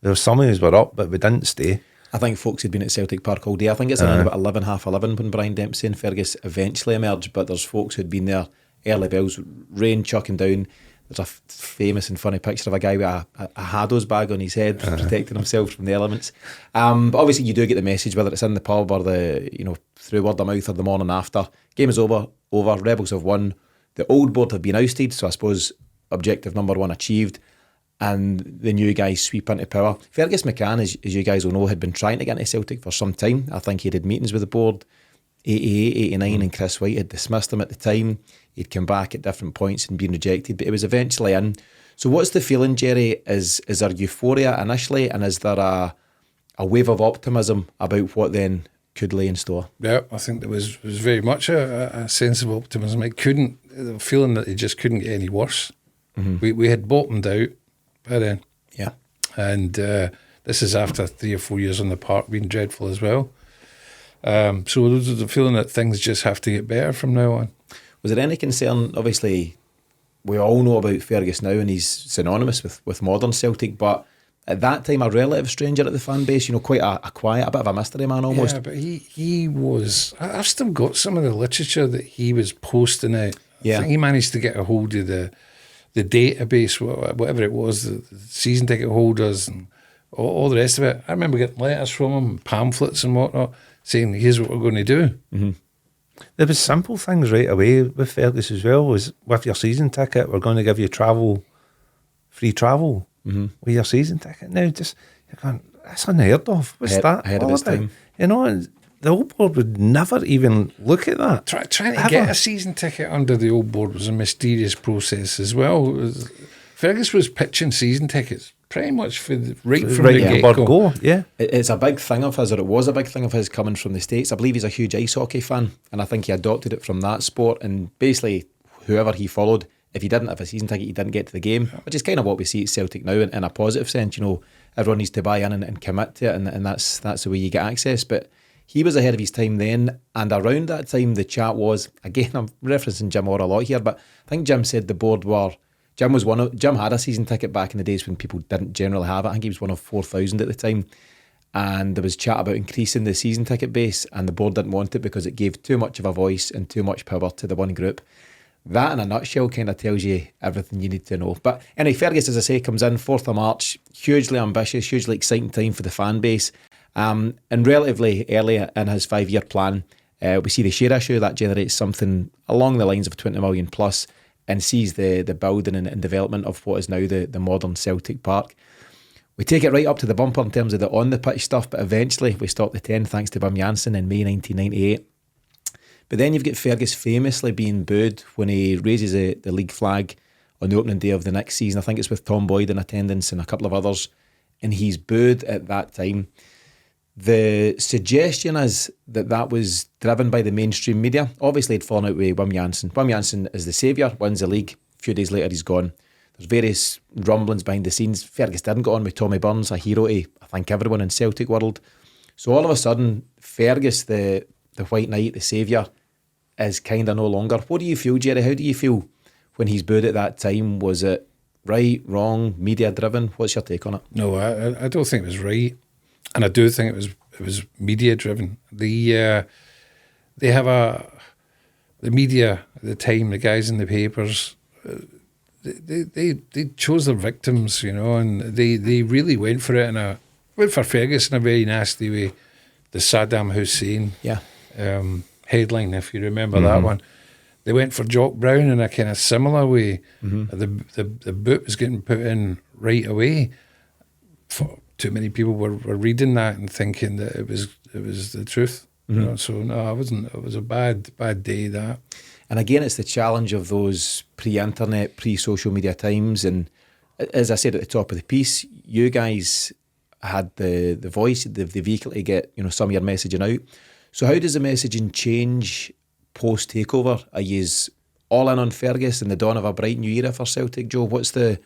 Speaker 4: There were some of us were up, but we didn't stay.
Speaker 2: I think folks had been at Celtic Park all day. I think it's around about 11, half 11 when Brian Dempsey and Fergus eventually emerged, but there's folks who'd been there early bells, rain chucking down. There's a famous and funny picture of a guy with a Hado's bag on his head, protecting himself from the elements. But obviously you do get the message, whether it's in the pub or through word of mouth or the morning after. Game is over, Rebels have won. The old board have been ousted, so I suppose objective number one achieved, and the new guys sweep into power. Fergus McCann, as you guys will know, had been trying to get into Celtic for some time. I think he had meetings with the board, 88, 89, and Chris White had dismissed him at the time. He'd come back at different points and been rejected, but he was eventually in. So what's the feeling, Gerry? Is there euphoria initially, and is there a wave of optimism about what then could lay in store?
Speaker 3: Yeah, I think there was very much a sense of optimism. The feeling that it just couldn't get any worse. We had bottomed out by then.
Speaker 2: Yeah.
Speaker 3: And this is after 3 or 4 years on the park being dreadful as well. So there's the feeling that things just have to get better from now on.
Speaker 2: Was there any concern? Obviously, we all know about Fergus now, and he's synonymous with modern Celtic, but at that time, a relative stranger at the fan base, quite a quiet, a bit of a mystery man almost.
Speaker 3: Yeah, but he was... I've still got some of the literature that he was posting out.
Speaker 2: Yeah.
Speaker 3: I think he managed to get a hold of the database, whatever it was, the season ticket holders and all the rest of it. I remember getting letters from him, pamphlets and whatnot, saying, here's what we're going to do.
Speaker 2: Mm-hmm.
Speaker 4: There was simple things right away with Fergus as well. Was with your season ticket, we're going to give you free travel with your season ticket. Now, just you're going, that's unheard of. What's that?
Speaker 2: Ahead of his time.
Speaker 4: And the old board would never even look at that.
Speaker 3: Trying to get a season ticket under the old board was a mysterious process as well. Fergus was pitching season tickets pretty much from the get-go.
Speaker 4: Yeah.
Speaker 2: It's a big thing of his, or it was a big thing of his coming from the States. I believe he's a huge ice hockey fan, and I think he adopted it from that sport, and basically whoever he followed, if he didn't have a season ticket, he didn't get to the game, which is kind of what we see at Celtic now in a positive sense. Everyone needs to buy in and commit to it, and that's the way you get access. But he was ahead of his time then, and around that time the chat was, again, I'm referencing Jim Orr a lot here, but I think Jim said the board were Jim had a season ticket back in the days when people didn't generally have it. I think he was one of 4,000 at the time. And there was chat about increasing the season ticket base, and the board didn't want it because it gave too much of a voice and too much power to the one group. That in a nutshell kind of tells you everything you need to know. But anyway, Fergus, as I say, comes in 4th of March, hugely ambitious, hugely exciting time for the fan base. And relatively early in his 5-year plan, we see the share issue that generates something along the lines of 20 million plus, and sees the building and development of what is now the modern Celtic Park. We take it right up to the bumper in terms of the on-the-pitch stuff, but eventually we stop the 10 thanks to Wim Jansen in May 1998. But then you've got Fergus famously being booed when he raises the league flag on the opening day of the next season. I think it's with Tom Boyd in attendance and a couple of others, and he's booed at that time. The suggestion is that was driven by the mainstream media. Obviously, he'd fallen out with Wim Jansen. Wim Jansen is the saviour, wins the league. A few days later, he's gone. There's various rumblings behind the scenes. Fergus didn't go on with Tommy Burns, a hero to, I think, everyone in Celtic world. So all of a sudden, Fergus, the White Knight, the saviour, is kind of no longer. What do you feel, Gerry? How do you feel when he's booed at that time? Was it right, wrong, media driven? What's your take on it?
Speaker 3: No, I don't think it was right, and I do think it was media driven. They have the media at the time, the guys in the papers. They chose their victims, and they really went for it, and went for Fergus in a very nasty way. The Saddam Hussein headline, if you remember that one. They went for Jock Brown in a kind of similar way. The boot was getting put in right away. Too many people were reading that and thinking that it was the truth. So no, it wasn't. It was a bad day, that.
Speaker 2: And again, it's the challenge of those pre-internet, pre-social media times. And as I said at the top of the piece, you guys had the voice, the vehicle to get some of your messaging out. So how does the messaging change post-takeover? Are you all in on Fergus and the dawn of a bright new era for Celtic, Joe? What's the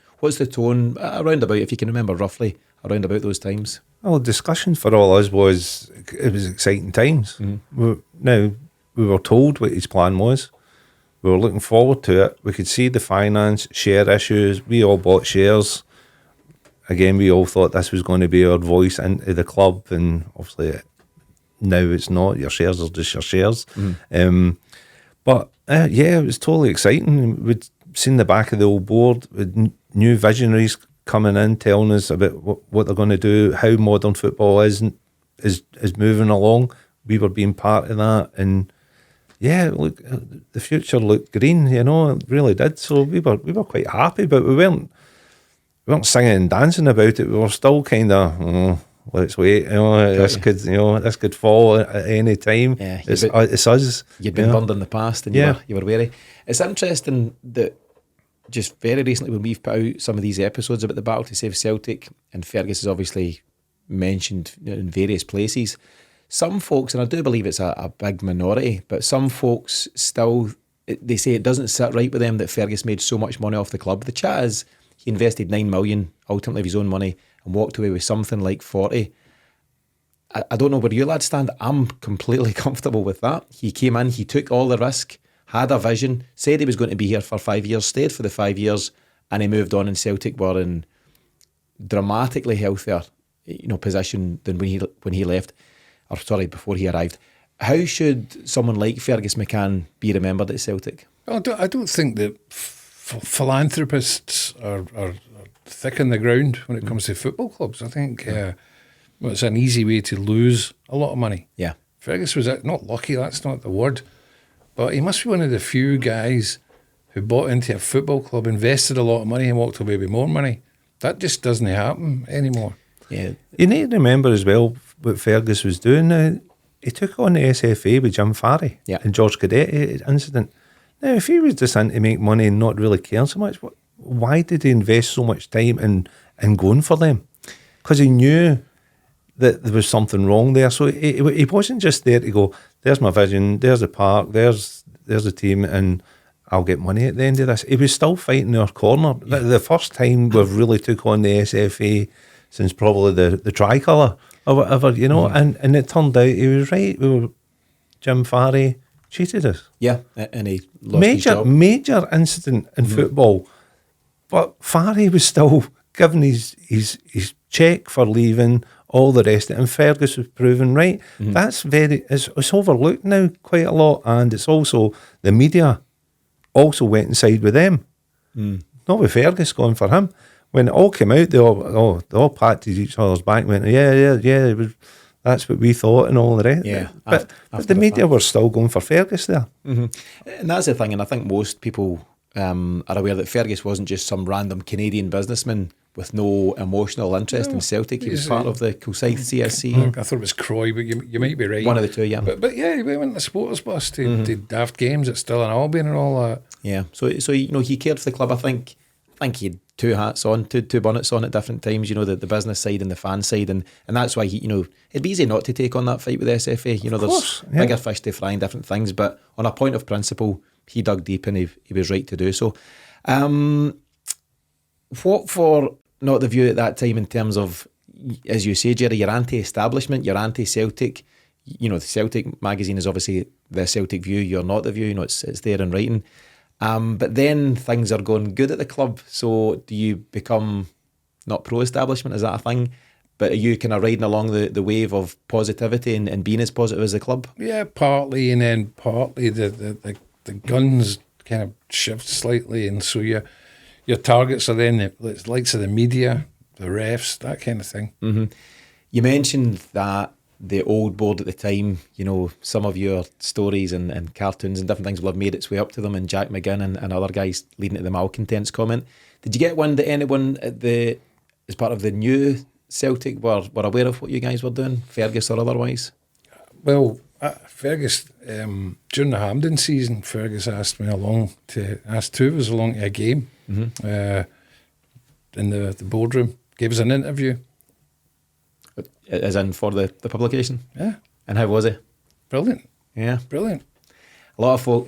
Speaker 2: tone around about, if you can remember roughly, around about those times?
Speaker 4: Well, discussion for all us was exciting times. Now, we were told what his plan was. We were looking forward to it. We could see the finance, share issues. We all bought shares. Again, we all thought this was going to be our voice into the club, and obviously now it's not. Your shares are just your shares. But it was totally exciting. We'd seen the back of the old board with new visionaries coming in, telling us about what they're going to do, how modern football is moving along. We were being part of that, and look, the future looked green. It really did. So we were quite happy, but we weren't singing and dancing about it. We were still kind of, let's wait. This could fall at any time. Yeah, it's us.
Speaker 2: You'd been burned in the past, and you were wary. It's interesting that just very recently when we've put out some of these episodes about the Battle to Save Celtic, and Fergus is obviously mentioned in various places, some folks, and I do believe it's a big minority, but some folks still, they say it doesn't sit right with them that Fergus made so much money off the club. The chat is he invested 9 million ultimately of his own money and walked away with something like 40. I don't know where you lads stand. I'm completely comfortable with that. He came in, he took all the risk, had a vision, said he was going to be here for 5 years, stayed for the 5 years, and he moved on, and Celtic were in dramatically healthier position than when he left. Before he arrived. How should someone like Fergus McCann be remembered at Celtic?
Speaker 3: I don't think that philanthropists are thick in the ground when it comes to football clubs. I think it's an easy way to lose a lot of money.
Speaker 2: Yeah.
Speaker 3: Fergus was not lucky, that's not the word, but he must be one of the few guys who bought into a football club, invested a lot of money and walked away with more money. That just doesn't happen anymore.
Speaker 2: Yeah.
Speaker 4: You need to remember as well what Fergus was doing now. He took on the SFA with Jim Farry and George Cadetti incident. Now, if he was just in to make money and not really caring so much, why did he invest so much time in going for them? Because he knew that there was something wrong there. So he wasn't just there to go, there's my vision, there's the park, there's the team, and I'll get money at the end of this. He was still fighting our corner. The first time we've really took on the SFA since probably the tricolour or whatever, and it turned out he was right. Jim Farry cheated us.
Speaker 2: Yeah, and he lost his job.
Speaker 4: Major incident in football. But Farry was still giving his check for leaving, all the rest of it, and Fergus was proven right. That's it's overlooked now quite a lot, and it's also the media also went inside with them. Not with Fergus going for him. When it all came out, they all patted each other's back and went, yeah, it was, that's what we thought and all the rest.
Speaker 2: Yeah,
Speaker 4: But
Speaker 2: after
Speaker 4: the
Speaker 2: the
Speaker 4: media
Speaker 2: fact.
Speaker 4: were still going for Fergus there.
Speaker 2: And that's the thing, and I think most people are aware that Fergus wasn't just some random Canadian businessman with no emotional interest in Celtic. He was part of the Kilsyth CSC.
Speaker 3: I thought it was Croy, but you might be right.
Speaker 2: One of the two, yeah.
Speaker 3: But yeah, he went on the supporters bus to daft games at Still and Albion and all that.
Speaker 2: Yeah, so he cared for the club. I think he had two hats on, two bonnets on at different times. The business side and the fan side, and that's why it'd be easy not to take on that fight with SFA. There's bigger fish to fry and different things, but on a point of principle, he dug deep and he was right to do so. What for not the View at that time in terms of, as you say, Gerry, you're anti-establishment, you're anti-Celtic. The Celtic magazine is obviously the Celtic View. You're not the View. It's there in writing. But then things are going good at the club. So do you become not pro-establishment? Is that a thing? But are you kind of riding along the wave of positivity and being as positive as the club?
Speaker 3: Yeah, partly, and then partly the guns kind of shift slightly, and so your targets are then the likes of the media, the refs, that kind of thing.
Speaker 2: You mentioned that the old board at the time, some of your stories and cartoons and different things will have made its way up to them, and Jack McGinn and other guys leading to the malcontents comment. Did you get wind that anyone as part of the new Celtic were aware of what you guys were doing, Fergus or otherwise?
Speaker 3: Well, Fergus, during the Hampden season, Fergus asked two of us along to a game in the boardroom, gave us an interview.
Speaker 2: As in for the publication?
Speaker 3: Yeah.
Speaker 2: And how was it?
Speaker 3: Brilliant.
Speaker 2: Yeah.
Speaker 3: Brilliant.
Speaker 2: A lot of folk,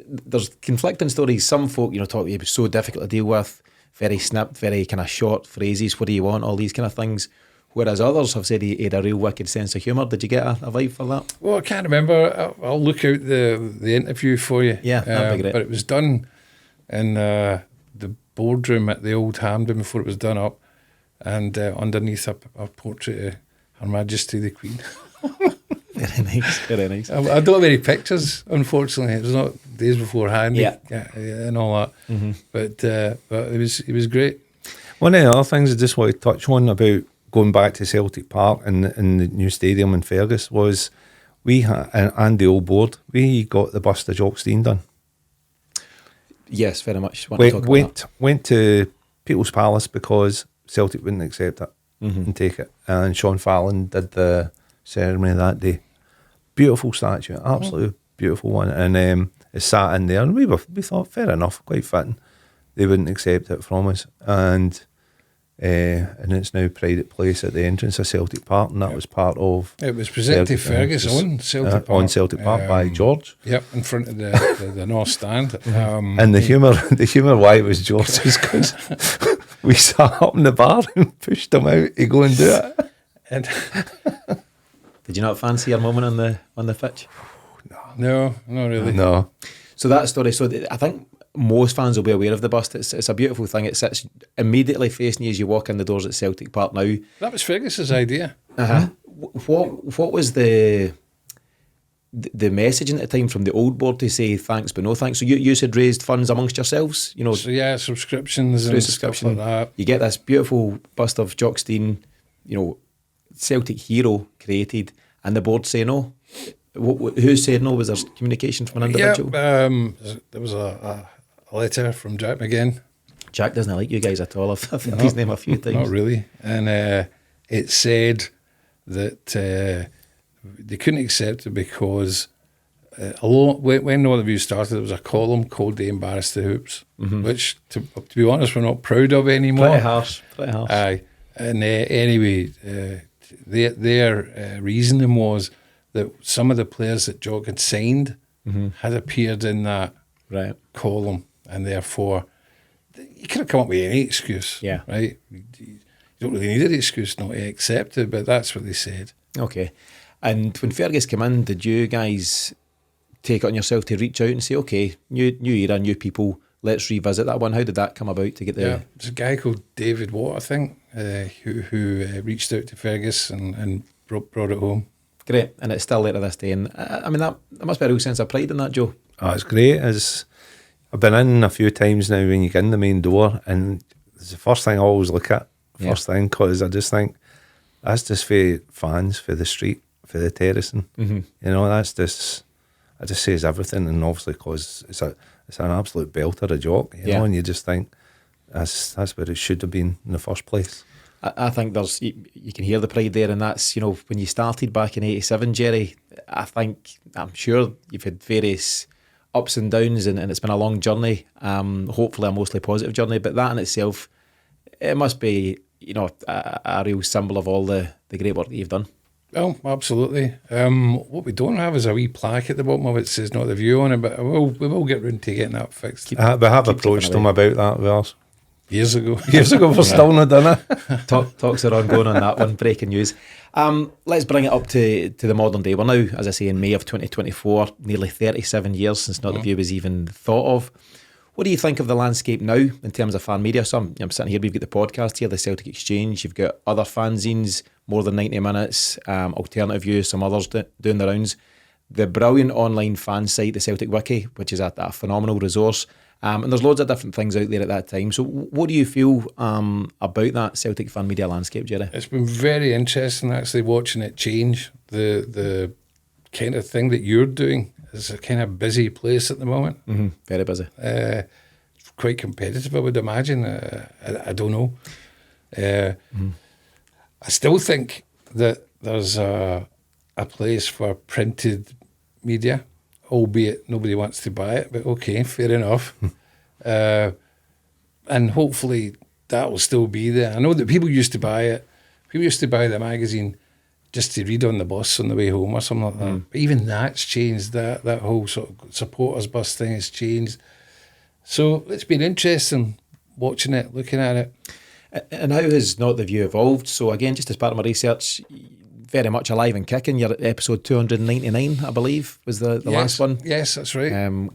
Speaker 2: there's conflicting stories. Some folk, talk it was so difficult to deal with, very snipped, very kind of short phrases, what do you want, all these kind of things. Whereas others have said he had a real wicked sense of humour. Did you get a vibe for that?
Speaker 3: Well, I can't remember. I'll look out the interview for you.
Speaker 2: Yeah, that'd be great.
Speaker 3: But it was done in the boardroom at the old Hampden before it was done up, and underneath a portrait of Her Majesty the Queen.
Speaker 2: Very nice, very nice.
Speaker 3: I don't have any pictures, unfortunately. It was not days beforehand, and all that. But it was great.
Speaker 4: One of the other things I just want to touch on about going back to Celtic Park and the new stadium in Fergus was we and the old board, we got the bust of Jock Stein done.
Speaker 2: Yes, very much.
Speaker 4: Went to People's Palace because Celtic wouldn't accept it and take it. And Sean Fallon did the ceremony that day. Beautiful statue, absolutely beautiful one. And it sat in there, and we thought, fair enough, quite fitting. They wouldn't accept it from us. And it's now pride at place at the entrance of Celtic Park, and that was part of.
Speaker 3: It was presented to Fergus on Celtic Park.
Speaker 4: On Celtic Park by George.
Speaker 3: Yep, in front of the North Stand.
Speaker 4: And the humour why it was George is because we sat up in the bar and pushed him out to go and do it.
Speaker 3: And
Speaker 2: did you not fancy your moment on the pitch?
Speaker 3: no, not really.
Speaker 4: No.
Speaker 2: So that story. So I think most fans will be aware of the bust. It's a beautiful thing. It sits immediately facing you as you walk in the doors at Celtic Park now.
Speaker 3: That was Fergus's idea.
Speaker 2: What was the messaging at the time from the old board to say thanks but no thanks? So you had raised funds amongst yourselves,
Speaker 3: So yeah, subscriptions and stuff like that.
Speaker 2: You get this beautiful bust of Jock Stein, Celtic hero created, and the board say no. Who said no? Was there communication from an individual?
Speaker 3: Yeah, there was a letter from Jack McGinn.
Speaker 2: Jack doesn't like you guys at all. I've think his name a few times.
Speaker 3: Not really. And it said that they couldn't accept it because when all the View started, there was a column called The Embarrassed the Hoops, which, to be honest, we're not proud of anymore.
Speaker 2: Pretty harsh.
Speaker 3: Aye. And anyway, their reasoning was that some of the players that Jock had signed had appeared in that column, and therefore you could have come up with any excuse.
Speaker 2: Yeah.
Speaker 3: Right? You don't really need an excuse not to accept it, but that's what they said.
Speaker 2: Okay. And when Fergus came in, did you guys take it on yourself to reach out and say, okay, new era, new people, let's revisit that one. How did that come about to get the...
Speaker 3: Yeah, there's a guy called David Watt, I think, who reached out to Fergus and brought it home.
Speaker 2: Great, and it's still there to this day. And I mean, that must be a real sense of pride in that, Joe.
Speaker 4: Oh, it's great. I've been in a few times now when you get in the main door, and it's the first thing I always look at, first thing, because I just think, that's just for fans, for the street, for the terracing. You know, that's just, it just says everything, and obviously because it's an absolute belter, a joke, you know, and you just think that's where it should have been in the first place.
Speaker 2: I think you can hear the pride there, and that's, you know, when you started back in '87, Gerry, I'm sure you've had various ups and downs, and it's been a long journey, hopefully a mostly positive journey, but that in itself, it must be, you know, a real symbol of all the great work that you've done.
Speaker 3: Well, absolutely. What we don't have is a wee plaque at the bottom of it that says Not the View on it, but we will get round to getting that fixed.
Speaker 4: We have approached them about that with us.
Speaker 3: Years ago,
Speaker 4: we're still not done it.
Speaker 2: Talks are ongoing on that one. Breaking news. Let's bring it up to the modern day. We're now, as I say, in May of 2024, nearly 37 years since Not the View was even thought of. What do you think of the landscape now in terms of fan media? So I'm sitting here, we've got the podcast here, the Celtic Exchange, you've got other fanzines, More Than 90 Minutes, Alternative View, some others doing the rounds. The brilliant online fan site, the Celtic Wiki, which is a phenomenal resource. And there's loads of different things out there at that time. So what do you feel about that Celtic fan media landscape, Gerry?
Speaker 3: It's been very interesting actually watching it change. The kind of thing that you're doing is a kind of busy place at the moment.
Speaker 2: Very busy.
Speaker 3: Quite competitive, I would imagine. I don't know. I still think that there's a place for printed media, albeit nobody wants to buy it, but okay, fair enough. And hopefully that will still be there. I know that people used to buy it. People used to buy the magazine just to read on the bus on the way home or something like that. But even that's changed. That whole sort of supporters bus thing has changed. So it's been interesting watching it, looking at it.
Speaker 2: And how has Not the View evolved? So again, just as part of my research, very much alive and kicking. You're at episode 299, I believe, was the last one.
Speaker 3: Yes, that's right.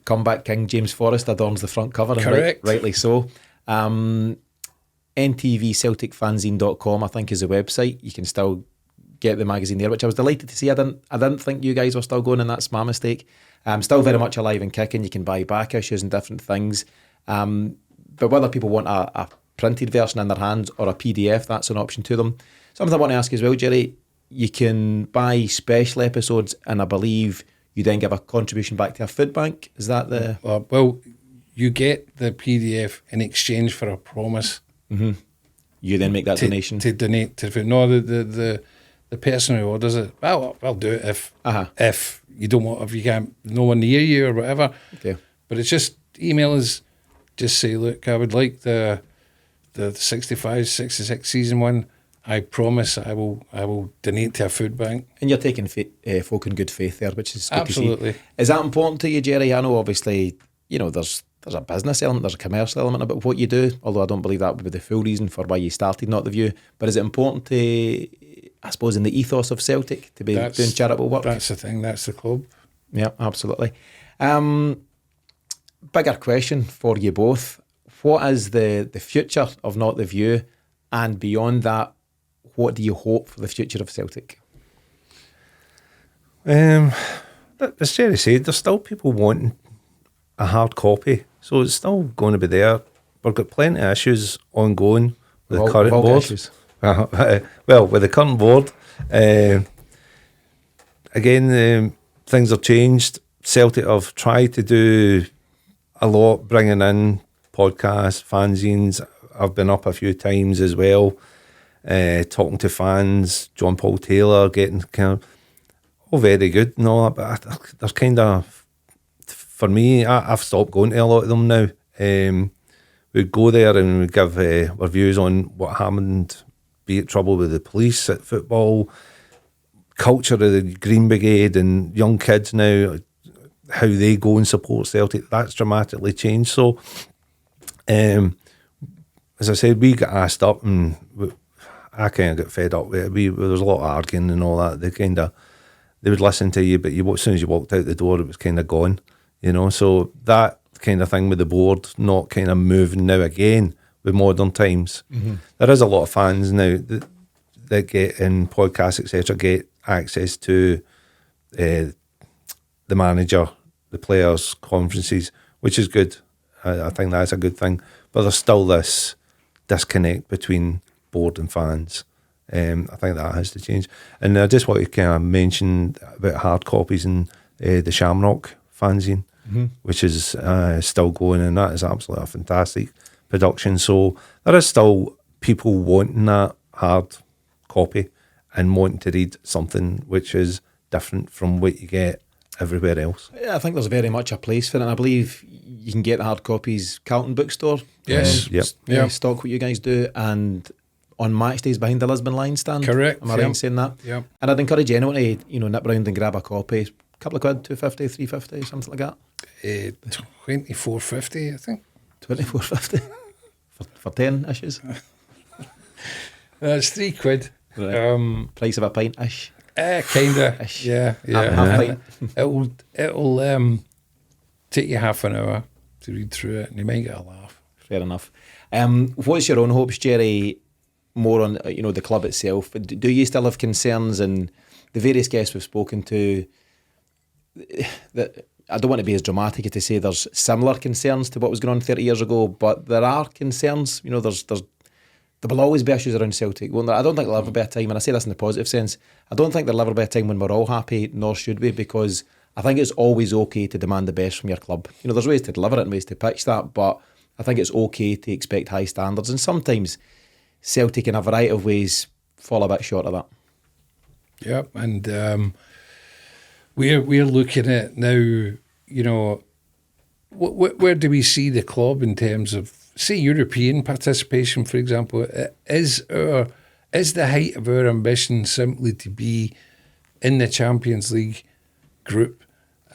Speaker 2: Comeback King James Forrest adorns the front cover.
Speaker 3: Correct.
Speaker 2: And rightly so. NTVCelticFanzine.com, I think, is the website. You can still get the magazine there, which I was delighted to see. I didn't think you guys were still going, and that's my mistake. Still very much alive and kicking. You can buy back issues and different things. But whether people want a printed version in their hands or a PDF, that's an option to them. Something I want to ask as well, Gerry, you can buy special episodes, and I believe you then give a contribution back to a food bank. Is that the...
Speaker 3: Well, you get the PDF in exchange for a promise.
Speaker 2: You then make that donation?
Speaker 3: To donate to the food. No, the person who orders it, well, I'll do it if you don't want, if you can't, no one near you or whatever.
Speaker 2: Okay.
Speaker 3: But it's just, email us, just say, look, I would like the 65, 66 season one. I promise I will donate to a food bank.
Speaker 2: And you're taking folk in good faith there, which is good
Speaker 3: Absolutely.
Speaker 2: to see. Is that important to you, Gerry? I know obviously, you know, there's a business element, there's a commercial element about what you do, although I don't believe that would be the full reason for why you started Not the View. But is it important to, I suppose, in the ethos of Celtic to be doing charitable work?
Speaker 3: That's the thing, that's the club.
Speaker 2: Yeah, absolutely. Bigger question for you both. What is the future of Not the View? And beyond that, what do you hope for the future of Celtic?
Speaker 4: As Gerry said, there's still people wanting a hard copy, so it's still going to be there. We've got plenty of issues ongoing with the current board. Well, with the current board, again, things have changed. Celtic have tried to do a lot, bringing in podcasts, fanzines. I've been up a few times as well, talking to fans, John Paul Taylor, getting kind of all very good and all that, but there's kind of, for me, I've stopped going to a lot of them now. We'd go there and we'd give our views on what happened, be it trouble with the police at football, culture of the Green Brigade and young kids now, how they go and support Celtic. That's dramatically changed. So, as I said, we got asked up and I kind of got fed up with it. There was a lot of arguing and all that. They would listen to you, but as soon as you walked out the door, it was kind of gone. You know, so that kind of thing with the board not kind of moving now again with modern times. There is a lot of fans now that get in podcasts, etc., get access to the manager, the players' conferences, which is good. I think that's a good thing. But there's still this disconnect between board and fans. I think that has to change. And I just want to kind of mention about hard copies and the Shamrock fanzine, which is still going, and that is absolutely a fantastic production. So there is still people wanting that hard copy and wanting to read something which is different from what you get everywhere else.
Speaker 2: Yeah, I think there's very much a place for it, and I believe you can get the hard copies Carlton Bookstore.
Speaker 3: Yes.
Speaker 4: Yep.
Speaker 2: Stock what you guys do, and on match days behind the Lisbon line stand.
Speaker 3: Correct.
Speaker 2: Am I right in saying that?
Speaker 3: Yeah.
Speaker 2: And I'd encourage anyone to nip round and grab a copy. A couple of quid, 250, 350, something like that.
Speaker 3: 24.50, I think.
Speaker 2: 24.50 for 10 issues.
Speaker 3: It's £3.
Speaker 2: Right. Price of a pint ish.
Speaker 3: Kinda.
Speaker 2: Ish.
Speaker 3: Yeah.
Speaker 2: Half pint.
Speaker 3: It'll take you half an hour to read through it, and you might get a laugh.
Speaker 2: Fair enough. What's your own hopes, Gerry? More on the club itself. Do you still have concerns? And the various guests we've spoken to, that I don't want to be as dramatic as to say there's similar concerns to what was going on 30 years ago, but there are concerns. There will always be issues around Celtic. Well, I don't think there'll ever be a time, and I say this in the positive sense, I don't think there'll ever be a time when we're all happy, nor should we, because I think it's always okay to demand the best from your club. There's ways to deliver it and ways to pitch that, but I think it's okay to expect high standards, and sometimes Celtic in a variety of ways fall a bit short of that.
Speaker 3: Yep, and we're looking at now, where do we see the club in terms of, say, European participation, for example? Is the height of our ambition simply to be in the Champions League group,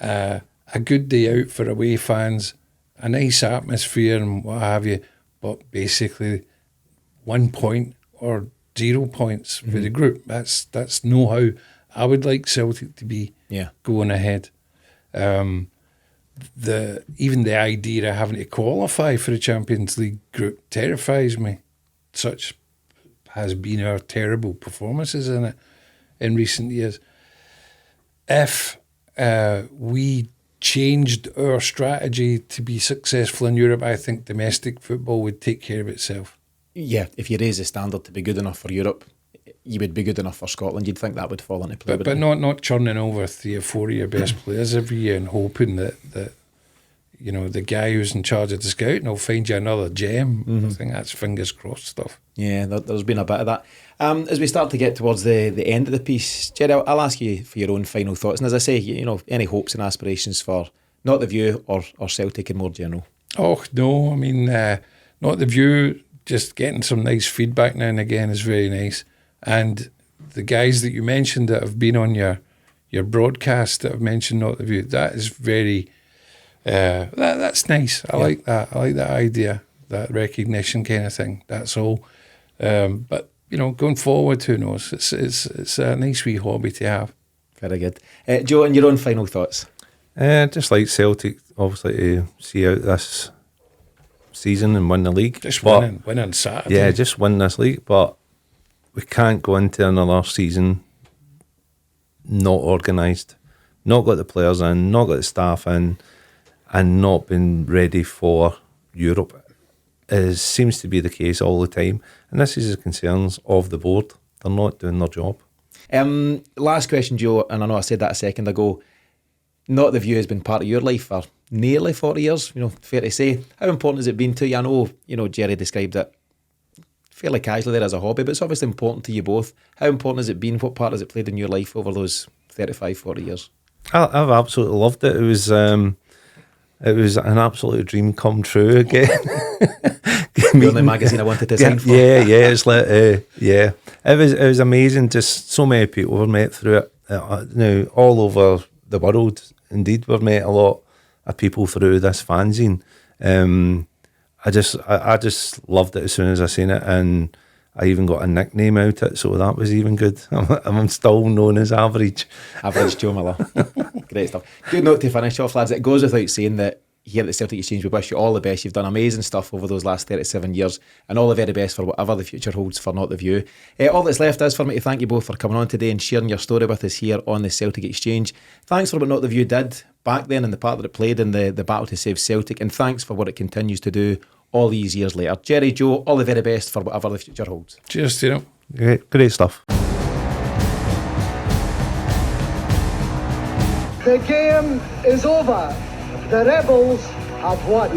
Speaker 3: a good day out for away fans, a nice atmosphere and what have you, but basically 1 point or 0 points for the group? That's no how I would like Celtic to be going ahead. Even the idea of having to qualify for the Champions League group terrifies me. Such has been our terrible performances in it in recent years. If we changed our strategy to be successful in Europe, I think domestic football would take care of itself.
Speaker 2: Yeah, if you raise the standard to be good enough for Europe, you would be good enough for Scotland. You'd think that would fall into play.
Speaker 3: But not churning over 3 or 4 of your best players every year and hoping that the guy who's in charge of the scouting will find you another gem. I think that's fingers crossed stuff.
Speaker 2: Yeah, there's been a bit of that. As we start to get towards the end of the piece, Gerry, I'll ask you for your own final thoughts. And as I say, any hopes and aspirations for not the View or Celtic in more general?
Speaker 3: Oh, no, I mean, not the View. Just getting some nice feedback now and again is very nice. And the guys that you mentioned that have been on your broadcast that have mentioned not the View, that is very, that's nice. I like that. I like that idea, that recognition kind of thing. That's all. But, going forward, who knows? It's a nice wee hobby to have.
Speaker 2: Very good. Joe, and your own final thoughts?
Speaker 4: Just like Celtic, obviously, to see out this season and win the league.
Speaker 3: Just winning Saturday.
Speaker 4: Yeah, just win this league. But we can't go into another season not organised, not got the players in, not got the staff in, and not been ready for Europe. It seems to be the case all the time. And this is the concerns of the board. They're not doing their job.
Speaker 2: Last question, Joe, and I know I said that a second ago. Not the View has been part of your life for nearly 40 years, fair to say. How important has it been to you? I know, Gerry described it fairly casually there as a hobby, but it's obviously important to you both. How important has it been? What part has it played in your life over those 35, 40 years?
Speaker 4: I've absolutely loved it. It was an absolute dream come true again.
Speaker 2: The only magazine I wanted to sign for.
Speaker 4: Yeah, it's like, It was amazing. Just so many people were met through it. Now, all over the world, indeed, we've met a lot of people through this fanzine. I just loved it as soon as I seen it, and I even got a nickname out it, so that was even good. I'm still known as Average.
Speaker 2: Average Joe Miller. Great stuff. Good note to finish off, lads. It goes without saying that here at the Celtic Exchange, we wish you all the best. You've done amazing stuff over those last 37 years, and all the very best for whatever the future holds for Not The View. All that's left is for me to thank you both for coming on today and sharing your story with us here on the Celtic Exchange. Thanks for what Not The View did back then and the part that it played in the battle to save Celtic, and thanks for what it continues to do all these years later. Gerry, Joe, all the very best for whatever the future holds.
Speaker 3: Cheers, Tino.
Speaker 4: Great stuff.
Speaker 1: The game is over. The rebels have won.